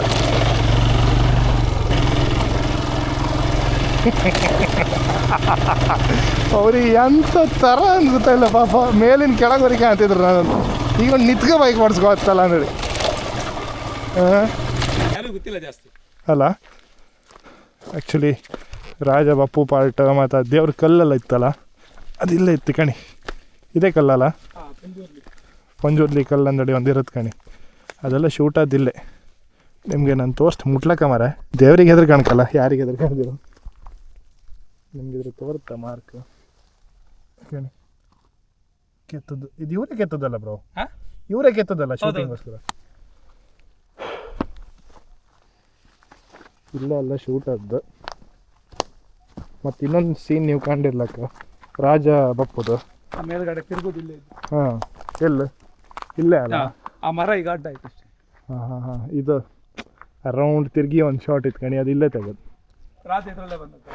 ಅವ್ರಿಗೆ ಎಂಥ ಥರ ಅನ್ಸುತ್ತಾ ಇಲ್ಲ ಪಾಪ. ಮೇಲಿನ ಕೆಳಗವರೆಗೆ ಅಂತಿದ್ರು. ನಾನು ಈಗ ಒಂದು ನಿತ್ಕ ಬೈಕ್ ಮಾಡಿಸ್ಕೋತ್ತಲ್ಲ ಅಂದೇಳಿ
ಗೊತ್ತಿಲ್ಲ ಜಾಸ್ತಿ
ಅಲ್ಲ. ಆ್ಯಕ್ಚುಲಿ ರಾಜ ಬಪ್ಪು ಪಾರ್ಟ್ ಮತ್ತು ದೇವ್ರ ಕಲ್ಲೆಲ್ಲ ಇತ್ತಲ್ಲ, ಅದಿಲ್ಲ ಇತ್ತು ಕಣಿ. ಇದೇ ಕಲ್ಲಲ್ಲ, ಪಂಜುರ್ಲಿ ಕಲ್ಲು ಅಂದಡಿ ಒಂದಿರುತ್ತೆ ಕಣಿ. ಅದೆಲ್ಲ ಶೂಟ್ ಆದಿಲ್ಲೇ. ನಿಮಗೆ ನಾನು ಮುಟ್ಲಕ್ಕ ಮರ ದೇವ್ರಿಗೆ ಹೆದ್ರ ಕಾಣ್ಕಲ್ಲ, ಯಾರಿಗೆ ಹೆದ್ರ ಕಾಣ್ದಿರೋ ನಿಮ್ಗೆ ಇದ್ರ ತೋರುತ್ತಾ ಮಾರ್ಕ್ ಕಣಿ. ಕೆತ್ತದ್ದು ಇದು ಇವರೇ ಕೆತ್ತದಲ್ಲ ಬ್ರೋ, ಇವರೇ ಕೆತ್ತದಲ್ಲ ಶೂಟಿಂಗ್ಗೋಸ್ಕರ. ಇಲ್ಲ ಎಲ್ಲ ಶೂಟ್ ಆದ್ದು. ಮತ್ತು ಇನ್ನೊಂದು ಸೀನ್ ನೀವು ಕಂಡಿರ್ಲಕ್ಕ, ರಾಜ ಬಪ್ಪುದು
ಮೇಲ್ಗಡೆ ತಿರುಗೋದಿಲ್ಲ.
ಹಾಂ, ಇಲ್ಲೇ ಅಲ್ಲ
ಆ ಮರ ಈಗ ಅಡ್ಡ ಆಯ್ತು ಅಷ್ಟೇ.
ಹಾಂ ಇದು ಅರೌಂಡ್ ತಿರುಗಿ ಒಂದು ಶಾರ್ಟ್ ಇತ್ತು ಕಣಿ, ಅದು ಇಲ್ಲೇ ತೆಗೆದು.
ರಾತ್ರಿ ಇದರಲ್ಲೇ ಬಂದದ್ದು.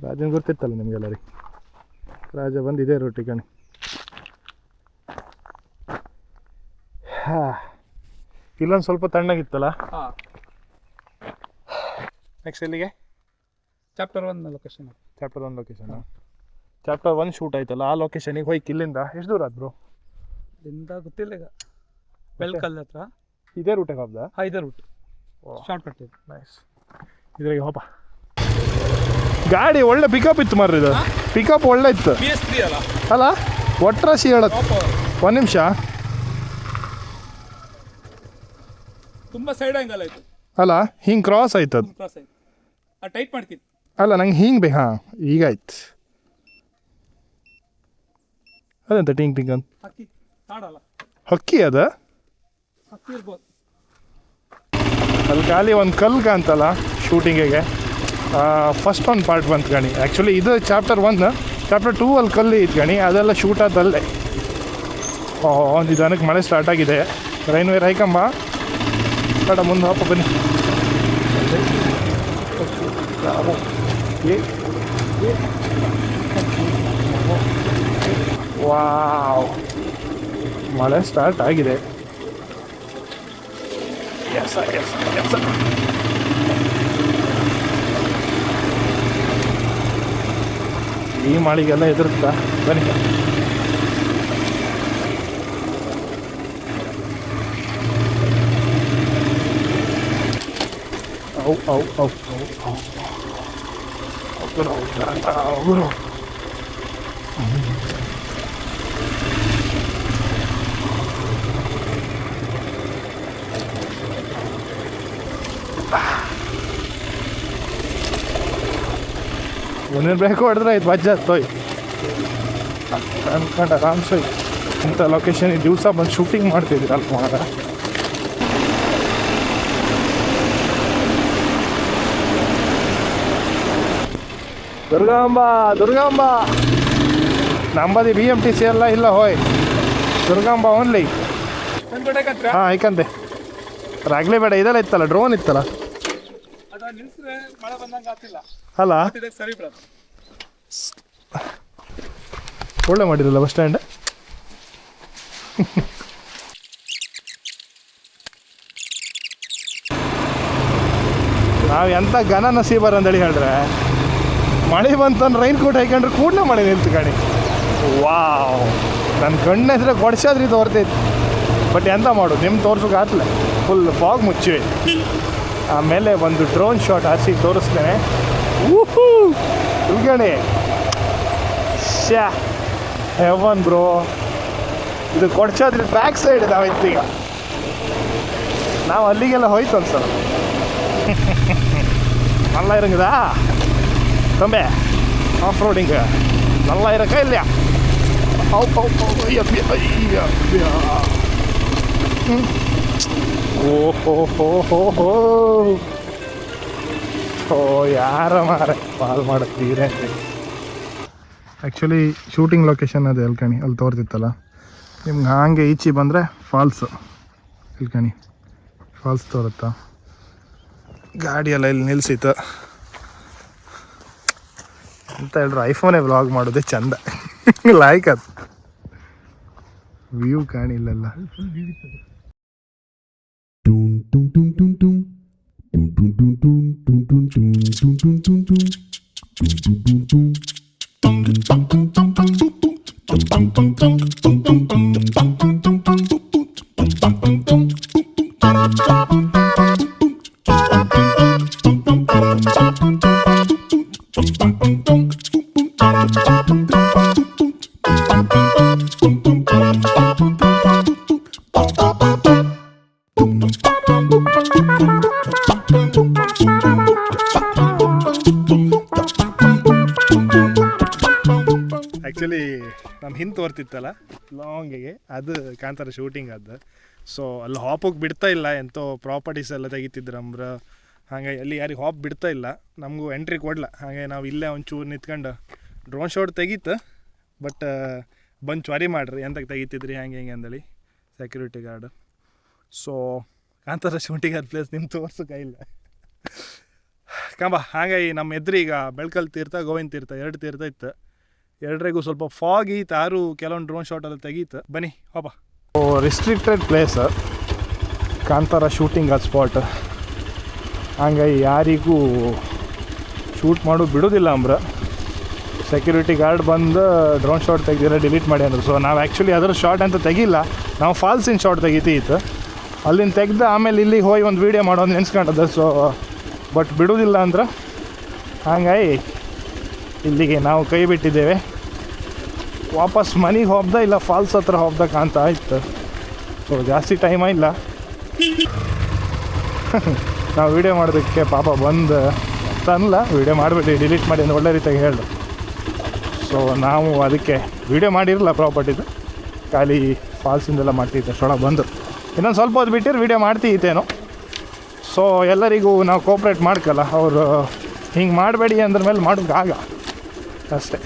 ರಾಜನ್ ಗೊತ್ತಿತ್ತಲ್ಲ ನಿಮಗೆಲ್ಲರಿಗೆ, ರಾಜ ಬಂದಿದೆ ರೊಟ್ಟಿ ಕಣಿ. ಹಾಂ, ಇಲ್ಲೊಂದು ಸ್ವಲ್ಪ ತಣ್ಣಗಿತ್ತಲ್ಲ.
ಹಾಂ,
ನೆಕ್ಸ್ಟ್ ಎಲ್ಲಿಗೆ?
Chapter 1 location.
Chapter 1 location. Chapter 1 shoot ಆಯ್ತಲ್ಲ, ಆ ಲೊಕೇಶನಿಗೆ ಹೋಗಿ ಇಲ್ಲಿಂದ ಎಷ್ಟು ದೂರ ಆದ್ರು?
ಇಲ್ಲಿಂದ ಗೊತ್ತಿಲ್ಲ ಈಗ, ಬೆಳ್ಕಲ್ ಹತ್ರ.
ಇದೇ ರೂಟಿಗೆ ಹೋಗ್ದ?
ಹಾಂ, ಇದೇ ರೂಟ್, ಶಾರ್ಟ್ ಕಟ್ ಇದೆ.
ನೈಸ್. ಇದ್ರಾಗೆ ಹೋಪ. ಗಾಡಿ ಒಳ್ಳೆ ಪಿಕಪ್ ಇತ್ತು ಮಾರ್ರಿ, ಇದು ಪಿಕಪ್ ಒಳ್ಳೆ ಇತ್ತು.
PS3 ಅಲ್ಲ?
ಅಲ್ಲ, ಒಟ್ರಾಸಿ ಹೇಳತ್ತು. ಒಂದು ನಿಮಿಷ,
ತುಂಬ ಸೈಡ್ ಆ್ಯಂಗಲ್ ಆಯಿತು
ಅಲ್ಲ, ಹಿಂಗೆ ಕ್ರಾಸ್ ಆಯ್ತು ಅದು.
ಕ್ರಾಸ್ ಆಯ್ತು, ಟೈಟ್ ಮಾಡ್ಕಿತ್ತು.
ಅಲ್ಲ, ನಂಗೆ ಹಿಂಗೆ ಬೇಕು. ಹಾಂ, ಈಗ ಆಯ್ತು. ಅದಂತ ಟಿಂಗ್ ಟಿಂಗ್ ಅಂತ
ಹಕ್ಕಿ ಕಾಡಲ್ಲ,
ಹಕ್ಕಿ ಅದ.
ಹಕ್ಕಿ ಇರ್ಬೋದು.
ಅಲ್ಲಿ ಖಾಲಿ ಒಂದು ಕಲ್ಲು ಕಾಂತಲ್ಲ ಶೂಟಿಂಗಿಗೆ. ಫಸ್ಟ್ ಒಂದು ಪಾರ್ಟ್ ಬಂತು ಗಣಿ. ಆ್ಯಕ್ಚುಲಿ ಇದು ಚಾಪ್ಟರ್ 1. ಚಾಪ್ಟರ್ 2 ಅಲ್ಲಿ ಕಲ್ಲು ಇತ್ತು ಗಣಿ, ಅದೆಲ್ಲ ಶೂಟ್ ಆದಲ್ಲೇ. ಒಂದು ನಿಧಾನಕ್ಕೆ ಮಳೆ ಸ್ಟಾರ್ಟ್ ಆಗಿದೆ. ರೈನ್ವೇರ್ ಹೈಕಂಬ ಕಡ ಮುಂದೆ ಹೋಪ ಬನ್ನಿ. ವಾವ್, ಮಳೆ ಸ್ಟಾರ್ಟ್ ಆಗಿದೆ. Yes yes yes. ಈ ಮಳೆಗೆಲ್ಲ ಎದುರುತ್ತಾ ಬನ್ನಿ. ಔ ಔ ಔ ಔ ಔ ಗುರು. ಒಂದೇನು ಬ್ರೇಕ್ ಹೊಡೆದ್ರೆ ಆಯ್ತು, ಬಜ್ಜ ಹತ್ತೋಯ್ ಅನ್ಕೊಂಡು ಆರಾಮ್ಸೆ. ಇಂಥ ಲೊಕೇಶನ್ ದಿವಸ ಬಂದು ಶೂಟಿಂಗ್ ಮಾಡ್ತಿದ್ದೀರ ಅಲ್ಪ ಮಾಡ. ದುರ್ಗಾಂಬ ದುರ್ಗಾಂಬ ನಂಬದಿ BMTC ಎಲ್ಲ ಇಲ್ಲ, ಹೋಯ್ ದುರ್ಗಾಂಬ ಓನ್ಲಿ. ಹಾಂ, ಐಕಂತೆ ರಾಗ್ಲೇ ಬೇಡ. ಇದೆಲ್ಲ ಇತ್ತಲ್ಲ, ಡ್ರೋನ್ ಇತ್ತಲ್ಲ,
ಅದು ನಿಲ್ಸಿದ್ರೆ ಮಳೆ ಬಂದಂಗೆ ಆಗ್ತಿಲ್ಲ
ಅಲ್ಲ.
ಸರಿ ಬಿಡೋದು.
ಒಳ್ಳೆ ಮಾಡಿರಲ್ಲ ಬಸ್ ಸ್ಟ್ಯಾಂಡ್. ನಾವು ಎಂಥ ಘನ ನಸೀಬರ್ ಅಂತೇಳಿ ಹೇಳಿದ್ರೆ, ಮಳೆ ಬಂತಂದ್ರೆ ರೈನ್ ಕೋಟ್ ಹಾಕೊಂಡ್ರೆ ಕೂಡಲೇ ಮಳೆ ನಿಲ್ತು ಗಾಡಿ. ವಾವ್, ನನ್ನ ಕಣ್ಣು ಹೆಸರು ಕೊಡ್ಸಾದ್ರಿ ತೋರ್ತೈತಿ. ಬಟ್ ಎಂತ ಮಾಡೋದು, ನಿಮ್ಮ ತೋರ್ಸೋಕೆ ಆತ್ಲೆ, ಫುಲ್ ಫಾಗ್ ಮುಚ್ಚಿವೆ. ಆಮೇಲೆ ಒಂದು ಡ್ರೋನ್ ಶಾಟ್ ಹಾರಿಸಿ ತೋರಿಸ್ತೇನೆ. ಊಹೂ ಉಳ್ಗಣಿ ಶ್ಯಾ ಹೆವನ್ ಬ್ರೋ. ಇದು ಕೊಡ್ಸಾದ್ರಿ ಬ್ಯಾಕ್ ಸೈಡ್ ನಾವಿತ್ತೀಗ. ನಾವು ಅಲ್ಲಿಗೆಲ್ಲ ಹೋಯ್ತು ಅನ್ಸಲ್ಲ. நல்லா இருக்குதா தம்பி? ஆஃப் ரோடிங்கு நல்லா இருக்கா இல்லையா? ಓಹೋ ಓ ಯಾರ ಮಾರೆ ಕಾಲ್ ಮಾಡುತ್ತೀರ. ಆ್ಯಕ್ಚುಲಿ ಶೂಟಿಂಗ್ ಲೊಕೇಶನ್ ಅದು ಎಲ್ಕಣಿ, ಅಲ್ಲಿ ತೋರ್ತಿತ್ತಲ್ಲ ನಿಮ್ಗೆ. ಹಾಗೆ ಈಚೆ ಬಂದರೆ ಫಾಲ್ಸು ಎಲ್ಕಣಿ, ಫಾಲ್ಸ್ ತೋರುತ್ತಾ. ಗಾಡಿಯೆಲ್ಲ ಇಲ್ಲಿ ನಿಲ್ಸಿತ್ತು ಅಂತ ಹೇಳಿದ್ರು. ಐಫೋನೇ ವ್ಲಾಗ್ ಮಾಡೋದೇ ಚಂದ. ಲೈಕ್ ಅದು ವ್ಯೂ ಕಾಣಿಲ್ಲಲ್ಲ. ಆ್ಯಕ್ಚುಲಿ ನಮ್ಮ ಹಿಂದೆ ತೋರ್ತಿತ್ತಲ್ಲ ಲಾಂಗಿಗೆ, ಅದು ಕಾಂತಾರ ಶೂಟಿಂಗ್ ಅದು. ಸೊ ಅಲ್ಲಿ ಹಾಪೋಗಿ ಬಿಡ್ತಾ ಇಲ್ಲ, ಎಂತೋ ಪ್ರಾಪರ್ಟೀಸ್ ಎಲ್ಲ ತೆಗಿತಿದ್ರು ನಮ್ರ. ಹಾಗೆ ಅಲ್ಲಿ ಯಾರಿಗೆ ಹಾಪ್ ಬಿಡ್ತಾ ಇಲ್ಲ, ನಮಗೂ ಎಂಟ್ರಿ ಕೊಡಲ. ಹಾಗೆ ನಾವು ಇಲ್ಲೇ ಒಂಚೂರು ನಿಂತ್ಕೊಂಡು ಡ್ರೋನ್ ಶಾಟ್ ತೆಗೀತು. ಬಟ್ ಬಂದು ಚ್ವರಿ ಮಾಡ್ರಿ ಎಂತಕ್ಕೆ ತೆಗಿತಿದ್ರಿ ಹೆಂಗೆ ಅಂದೇಳಿ security guard. So Kantara shooting ಆದ ಪ್ಲೇಸ್ ನಿಮ್ಮ ತೋರ್ಸೋಕೆ ಇಲ್ಲ ಕಂಬ. ಹಾಗಾಗಿ ನಮ್ಮ ಎದುರು ಈಗ ಬೆಳ್ಕಲ್ ತೀರ್ಥ ಗೋವಿಂದ ತೀರ್ಥ 2 ತೀರ್ಥ ಇತ್ತು. 2 ಸ್ವಲ್ಪ ಫಾಗ್ ಈತು, ಆರು ಕೆಲವೊಂದು ಡ್ರೋನ್ ಶಾಟೆಲ್ಲ ತೆಗೀತು. ಬನ್ನಿ ಹೋಪ. ರಿಸ್ಟ್ರಿಕ್ಟೆಡ್ ಪ್ಲೇಸ್ ಕಾಂತಾರ ಶೂಟಿಂಗ್ ಆದ ಸ್ಪಾಟ್. ಹಂಗಾಗಿ ಯಾರಿಗೂ ಶೂಟ್ ಮಾಡೋದು ಬಿಡೋದಿಲ್ಲ ಅಂಬ್ರ. ಸೆಕ್ಯೂರಿಟಿ ಗಾರ್ಡ್ ಬಂದು ಡ್ರೋನ್ ಶಾಟ್ ತೆಗ್ದಿರ ಡಿಲೀಟ್ ಮಾಡಿ ಅಂದರು. ಸೊ ನಾವು ಆ್ಯಕ್ಚುಲಿ ಅದರ ಶಾಟ್ ಅಂತ ತೆಗಿಲ್ಲ, ನಾವು ಫಾಲ್ಸಿನ ಶಾಟ್ ತೆಗಿತೀತ್ತು. ಅಲ್ಲಿಂದ ತೆಗ್ದು ಆಮೇಲೆ ಇಲ್ಲಿಗೆ ಹೋಗಿ ಒಂದು ವೀಡಿಯೋ ಮಾಡೋದು ನೆನೆಸ್ಕೊಂಡದ್ದು. ಸೊ ಬಟ್ ಬಿಡೋದಿಲ್ಲ ಅಂದ್ರೆ ಹಾಗಾಗಿ ಇಲ್ಲಿಗೆ ನಾವು ಕೈ ಬಿಟ್ಟಿದ್ದೇವೆ. ವಾಪಸ್ ಮನೆಗೆ ಹೋಗ್ದ ಇಲ್ಲ ಫಾಲ್ಸ್ ಹತ್ರ ಹೋಗ್ದ ಕಾಣ್ತಾ ಆಯ್ತು. ಸೊ ಜಾಸ್ತಿ ಟೈಮ ಇಲ್ಲ. ನಾವು ವೀಡಿಯೋ ಮಾಡೋದಕ್ಕೆ ಪಾಪ ಬಂದು ಅಂತಲ್ಲ, ವೀಡಿಯೋ ಮಾಡಿಬಿಟ್ಟು ಡಿಲೀಟ್ ಮಾಡಿ ಅಂತ ಒಳ್ಳೆ ರೀತಿಯಾಗಿ ಹೇಳಿದ್ರು. ಸೊ ನಾವು ಅದಕ್ಕೆ ವೀಡಿಯೋ ಮಾಡಿರಲ್ಲ ಪ್ರಾಪರ್ಟಿದು, ಖಾಲಿ ಫಾಲ್ಸಿಂದೆಲ್ಲ ಮಾಡ್ತಿದ್ದೆ. ಅಷ್ಟೊಳಗೆ ಬಂದು ಇನ್ನೊಂದು ಸ್ವಲ್ಪ ಹೊತ್ತು ಬಿಟ್ಟಿರು ವೀಡಿಯೋ ಮಾಡ್ತೀತೇನೋ. ಸೊ ಎಲ್ಲರಿಗೂ ನಾವು ಕೋಪ್ರೇಟ್ ಮಾಡ್ಕಲ್ಲ, ಅವರು ಹಿಂಗೆ ಮಾಡಬೇಡಿ ಅಂದ್ರ ಮೇಲೆ ಮಾಡೋಕ್ಕಾಗ ಅಷ್ಟೇ.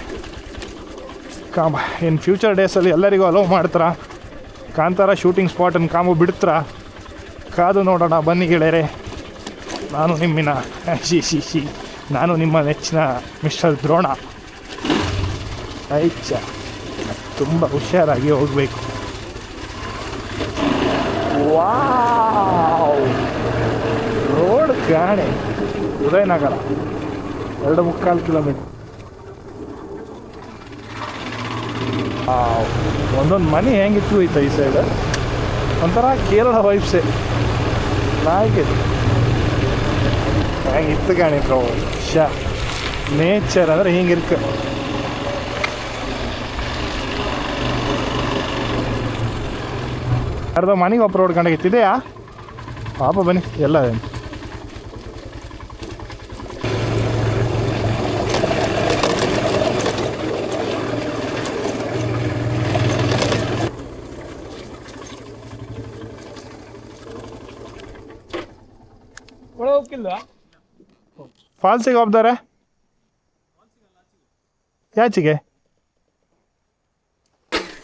ಇನ್ನು ಫ್ಯೂಚರ್ ಡೇಸಲ್ಲಿ ಎಲ್ಲರಿಗೂ ಅಲೋ ಮಾಡ್ತಾರ ಕಾಂತಾರ ಶೂಟಿಂಗ್ ಸ್ಪಾಟನ್ನು ಬಿಡ್ತಾರ, ಕಾದು ನೋಡೋಣ. ಬನ್ನಿ ಗೆಳೆಯರೆ, ನಾನು ನಾನು ನಿಮ್ಮ ನೆಚ್ಚಿನ ಮಿಸ್ಟರ್ ದ್ರೋಣ. ಐಚ ತುಂಬ ಹುಷಾರಾಗಿ ಹೋಗಬೇಕು. ವಾವ್, ರೋಡ್ ಕಾಣೆ ಉದಯನಗರ 2.25 ಕಿಲೋಮೀಟ್ರ್. ಒಂದೊಂದು ಮನೆ ಹೆಂಗಿತ್ತು ಐತೆ ಈ ಸೈಡ್, ಒಂಥರ ಕೇರಳ ವೈಬ್ಸೆ ಚೆನ್ನಾಗಿದೆ. ಹೆಂಗಿತ್ತು ಕಾಣಿ ಬ್ರೋ, ನೇಚರ್ ಅಂದರೆ ಹಿಂಗಿರ್ಕ. ಅರ್ಧ ಮನೆಗೆ ಒಬ್ಬರು ರೋಡ್ ಕಂಡಾಗಿತ್ತಿದೆಯಾ ಪಾಪ. ಬನ್ನಿ ಎಲ್ಲ ಫಾಲ್ಸಿಗೆ ಹೋಗ್ತಾರೆ. ಯಾಚಿಗೆ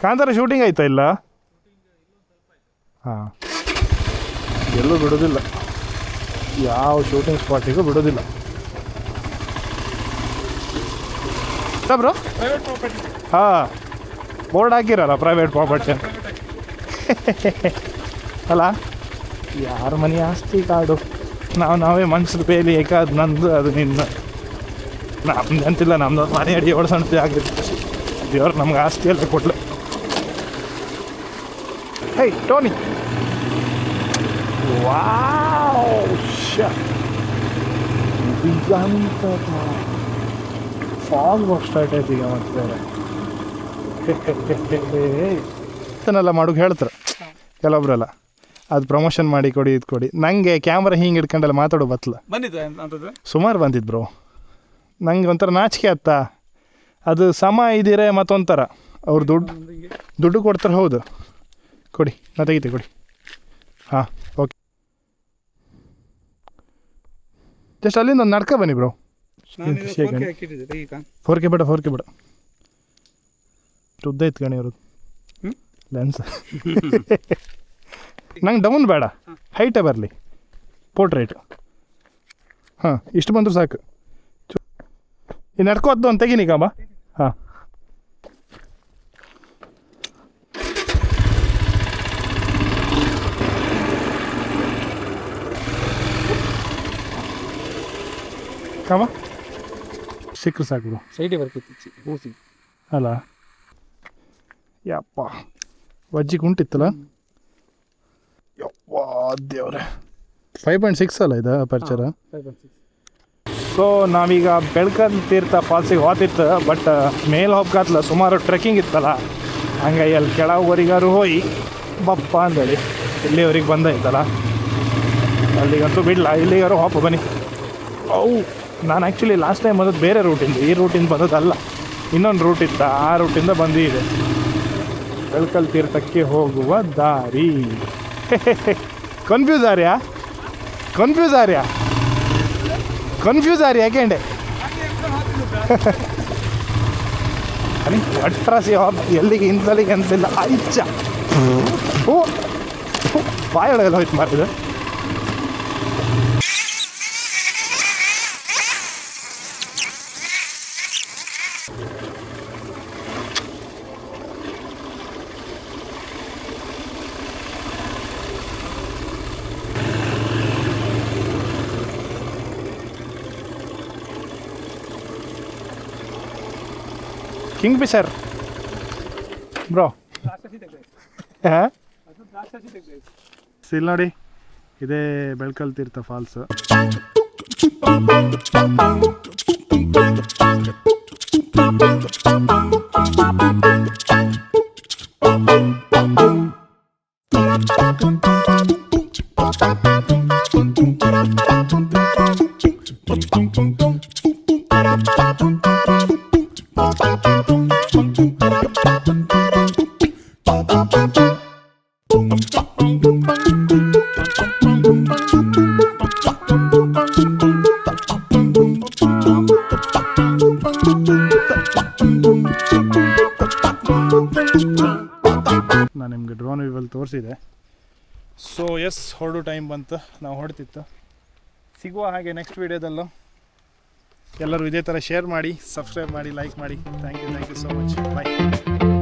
ಕಾಂತಾರ ಶೂಟಿಂಗ್ ಆಯ್ತಾ? ಇಲ್ಲ, ಹಾಂ, ಎಲ್ಲೂ ಬಿಡೋದಿಲ್ಲ, ಯಾವ ಶೂಟಿಂಗ್ ಸ್ಪಾಟಿಗೂ ಬಿಡೋದಿಲ್ಲ ಬ್ರೋ. ಹಾಂ, ಬೋರ್ಡ್ ಹಾಕಿರಲ್ಲ ಪ್ರೈವೇಟ್ ಪ್ರಾಪರ್ಟಿ ಅಂತ. ಅಲ್ಲ, ಯಾರ ಮನೆ ಆಸ್ತಿ ಕಾಡು, ನಾವೇ ಮನ್ಸರು ಬೇಲಿ ಏಕಾದ್ ನಂದು ಅದು ನಿನ್ನ ನಮ್ದು ಅಂತಿಲ್ಲ. ನಮ್ದು ಮನೆ ಅಡಿ ಓಡಿಸೋಣ ಆಗಿರುತ್ತೆ. ದೇವ್ರು ನಮ್ಗೆ ಆಸ್ತಿ ಎಲ್ಲ ಕೊಡ್ಲು. ಹೇ ಟೋನಿ, ವಾವ್, ದಿಗಂತ ಫಾಗ್ ಸ್ಟಾರ್ಟ್ ಆಯ್ತು ಈಗ. ಮತ್ತೆ ಇದನ್ನೆಲ್ಲ ಮಾಡೋಕೆ ಹೇಳ್ತಾರೆ ಕೆಲವೊಬ್ರೆಲ್ಲ, ಅದು ಪ್ರಮೋಷನ್ ಮಾಡಿ ಕೊಡಿ, ಇದು ಕೊಡಿ. ನನಗೆ ಕ್ಯಾಮ್ರಾ ಹಿಂಗೆ ಹಿಡ್ಕೊಂಡೆಲ್ಲ ಮಾತಾಡೋ ಬತ್ತಲ ಸುಮಾರು ಬಂದಿದ್ದು ಬ್ರೋ. ನಂಗೆ ಒಂಥರ ನಾಚಿಕೆ ಆತ್ತ. ಅದು ಸಮ ಇದ್ದೀರೆ ಮತ್ತೊಂಥರ ಅವ್ರು ದುಡ್ಡು ಕೊಡ್ತಾರೆ. ಹೌದು, ಕೊಡಿ, ನಾ ತೆಗಿತೆ ಕೊಡಿ. ಹಾಂ, ಓಕೆ. ಜಸ್ಟ್ ಅಲ್ಲಿಂದ ಒಂದು ನಡ್ಕ ಬನ್ನಿ ಬ್ರೋ. 4K ಬೇಡ, 4K ಬೇಡ, ಉದ್ದ ಇತ್ತು ಗಣಿ ಅವ್ರದ್ದು ಲೆನ್ಸ್. ನಂಗೆ ಡೌನ್ ಬೇಡ, ಹೈಟೇ ಬರಲಿ ಪೋರ್ಟ್ರೇಟ್. ಹಾಂ, ಇಷ್ಟು ಬಂದರೂ ಸಾಕು. ಈ ನಡ್ಕೋದ್ದು ಅಂತ ತೆಗೀನಿ ಕಾಂಬ. ಹಾಂ, ಕಾಮ ಸಿಕ್ಕರು ಸಾಕು.
ಸೈಡೇ ಬರ್ತಿತ್ತು
ಅಲ್ಲ, ಯಪ್ಪ ವಜ್ಜಿ ಕುಂಟಿತ್ತಲ್ಲ. ಯಪ್ಪ ದೇವ್ರೆ, 5.6 ಅಲ್ಲ ಇದು ಅಪರ್ಚರ. ಸೊ ನಾವೀಗ ಬೆಳ್ಕಲ್ ತೀರ್ಥ ಫಾಲ್ಸಿಗೆ ಹೋತಿತ್ತು. ಬಟ್ ಮೇಲೆ ಹೋಗ್ಕತ್ಲ ಸುಮಾರು ಟ್ರೆಕ್ಕಿಂಗ್ ಇತ್ತಲ್ಲ, ಹಂಗಾಗಿ ಅಲ್ಲಿ ಕೆಳವರೆಗಾರು ಹೋಗಿ ಬಪ್ಪ ಅಂದೇಳಿ ಇಲ್ಲಿವರೆಗೆ ಬಂದೈತಲ್ಲ. ಅಲ್ಲಿಗಂತೂ ಬಿಡಲ್ಲ, ಇಲ್ಲಿಗಾರು ಹೋಪ ಬನ್ನಿ. ಅವು ನಾನು ಆ್ಯಕ್ಚುಲಿ ಲಾಸ್ಟ್ ಟೈಮ್ ಬಂದದ್ದು ಬೇರೆ ರೂಟಿಂದ, ಈ ರೂಟಿಂದ ಬಂದದ್ದಲ್ಲ, ಇನ್ನೊಂದು ರೂಟ್ ಇತ್ತು. ಆ ರೂಟಿಂದ ಬಂದಿದೆ ಬೆಳ್ಕಲ್ ತೀರ್ಥಕ್ಕೆ ಹೋಗುವ ದಾರಿ. ಕನ್ಫ್ಯೂಸ್ ಆರ್ಯಾ ಯಾಕೆಂಡೆ అని ಅಟ್ರಾಸಿ ಎಲ್ಲಿಗೆ ಇಂತಲಿಗೆ ಅಂತಿಲ್ಲ ಆಯ್ಚ ಓ ಬಾಯೊಳಗೆಲ್ಲ ಹೋಯ್ತು ಮಾಡಿದೆ. ಕಿಂಗ್ ಫಿಶರ್ ಬ್ರೋ ಹಾಂ ಇಲ್ಲಿ ನೋಡಿ ಇದೇ ಬೆಳ್ಕಲ್ ತೀರ್ಥ ಫಾಲ್ಸ್. ನಾನು ನಿಮಗೆ ಡ್ರೋನ್ ವ್ಯೂವಲ್ಲಿ ತೋರಿಸಿದೆ. ಸೊ ಎಸ್ ಹೊರಡು ಟೈಮ್ ಬಂತು, ನಾವು ಹೊರಡ್ತಿತ್ತು. ಸಿಗುವ ಹಾಗೆ ನೆಕ್ಸ್ಟ್ ವೀಡಿಯೋದಲ್ಲೂ. ಎಲ್ಲರೂ ಇದೇ ಥರ ಶೇರ್ ಮಾಡಿ, ಸಬ್ಸ್ಕ್ರೈಬ್ ಮಾಡಿ, ಲೈಕ್ ಮಾಡಿ. Thank you so much. Bye.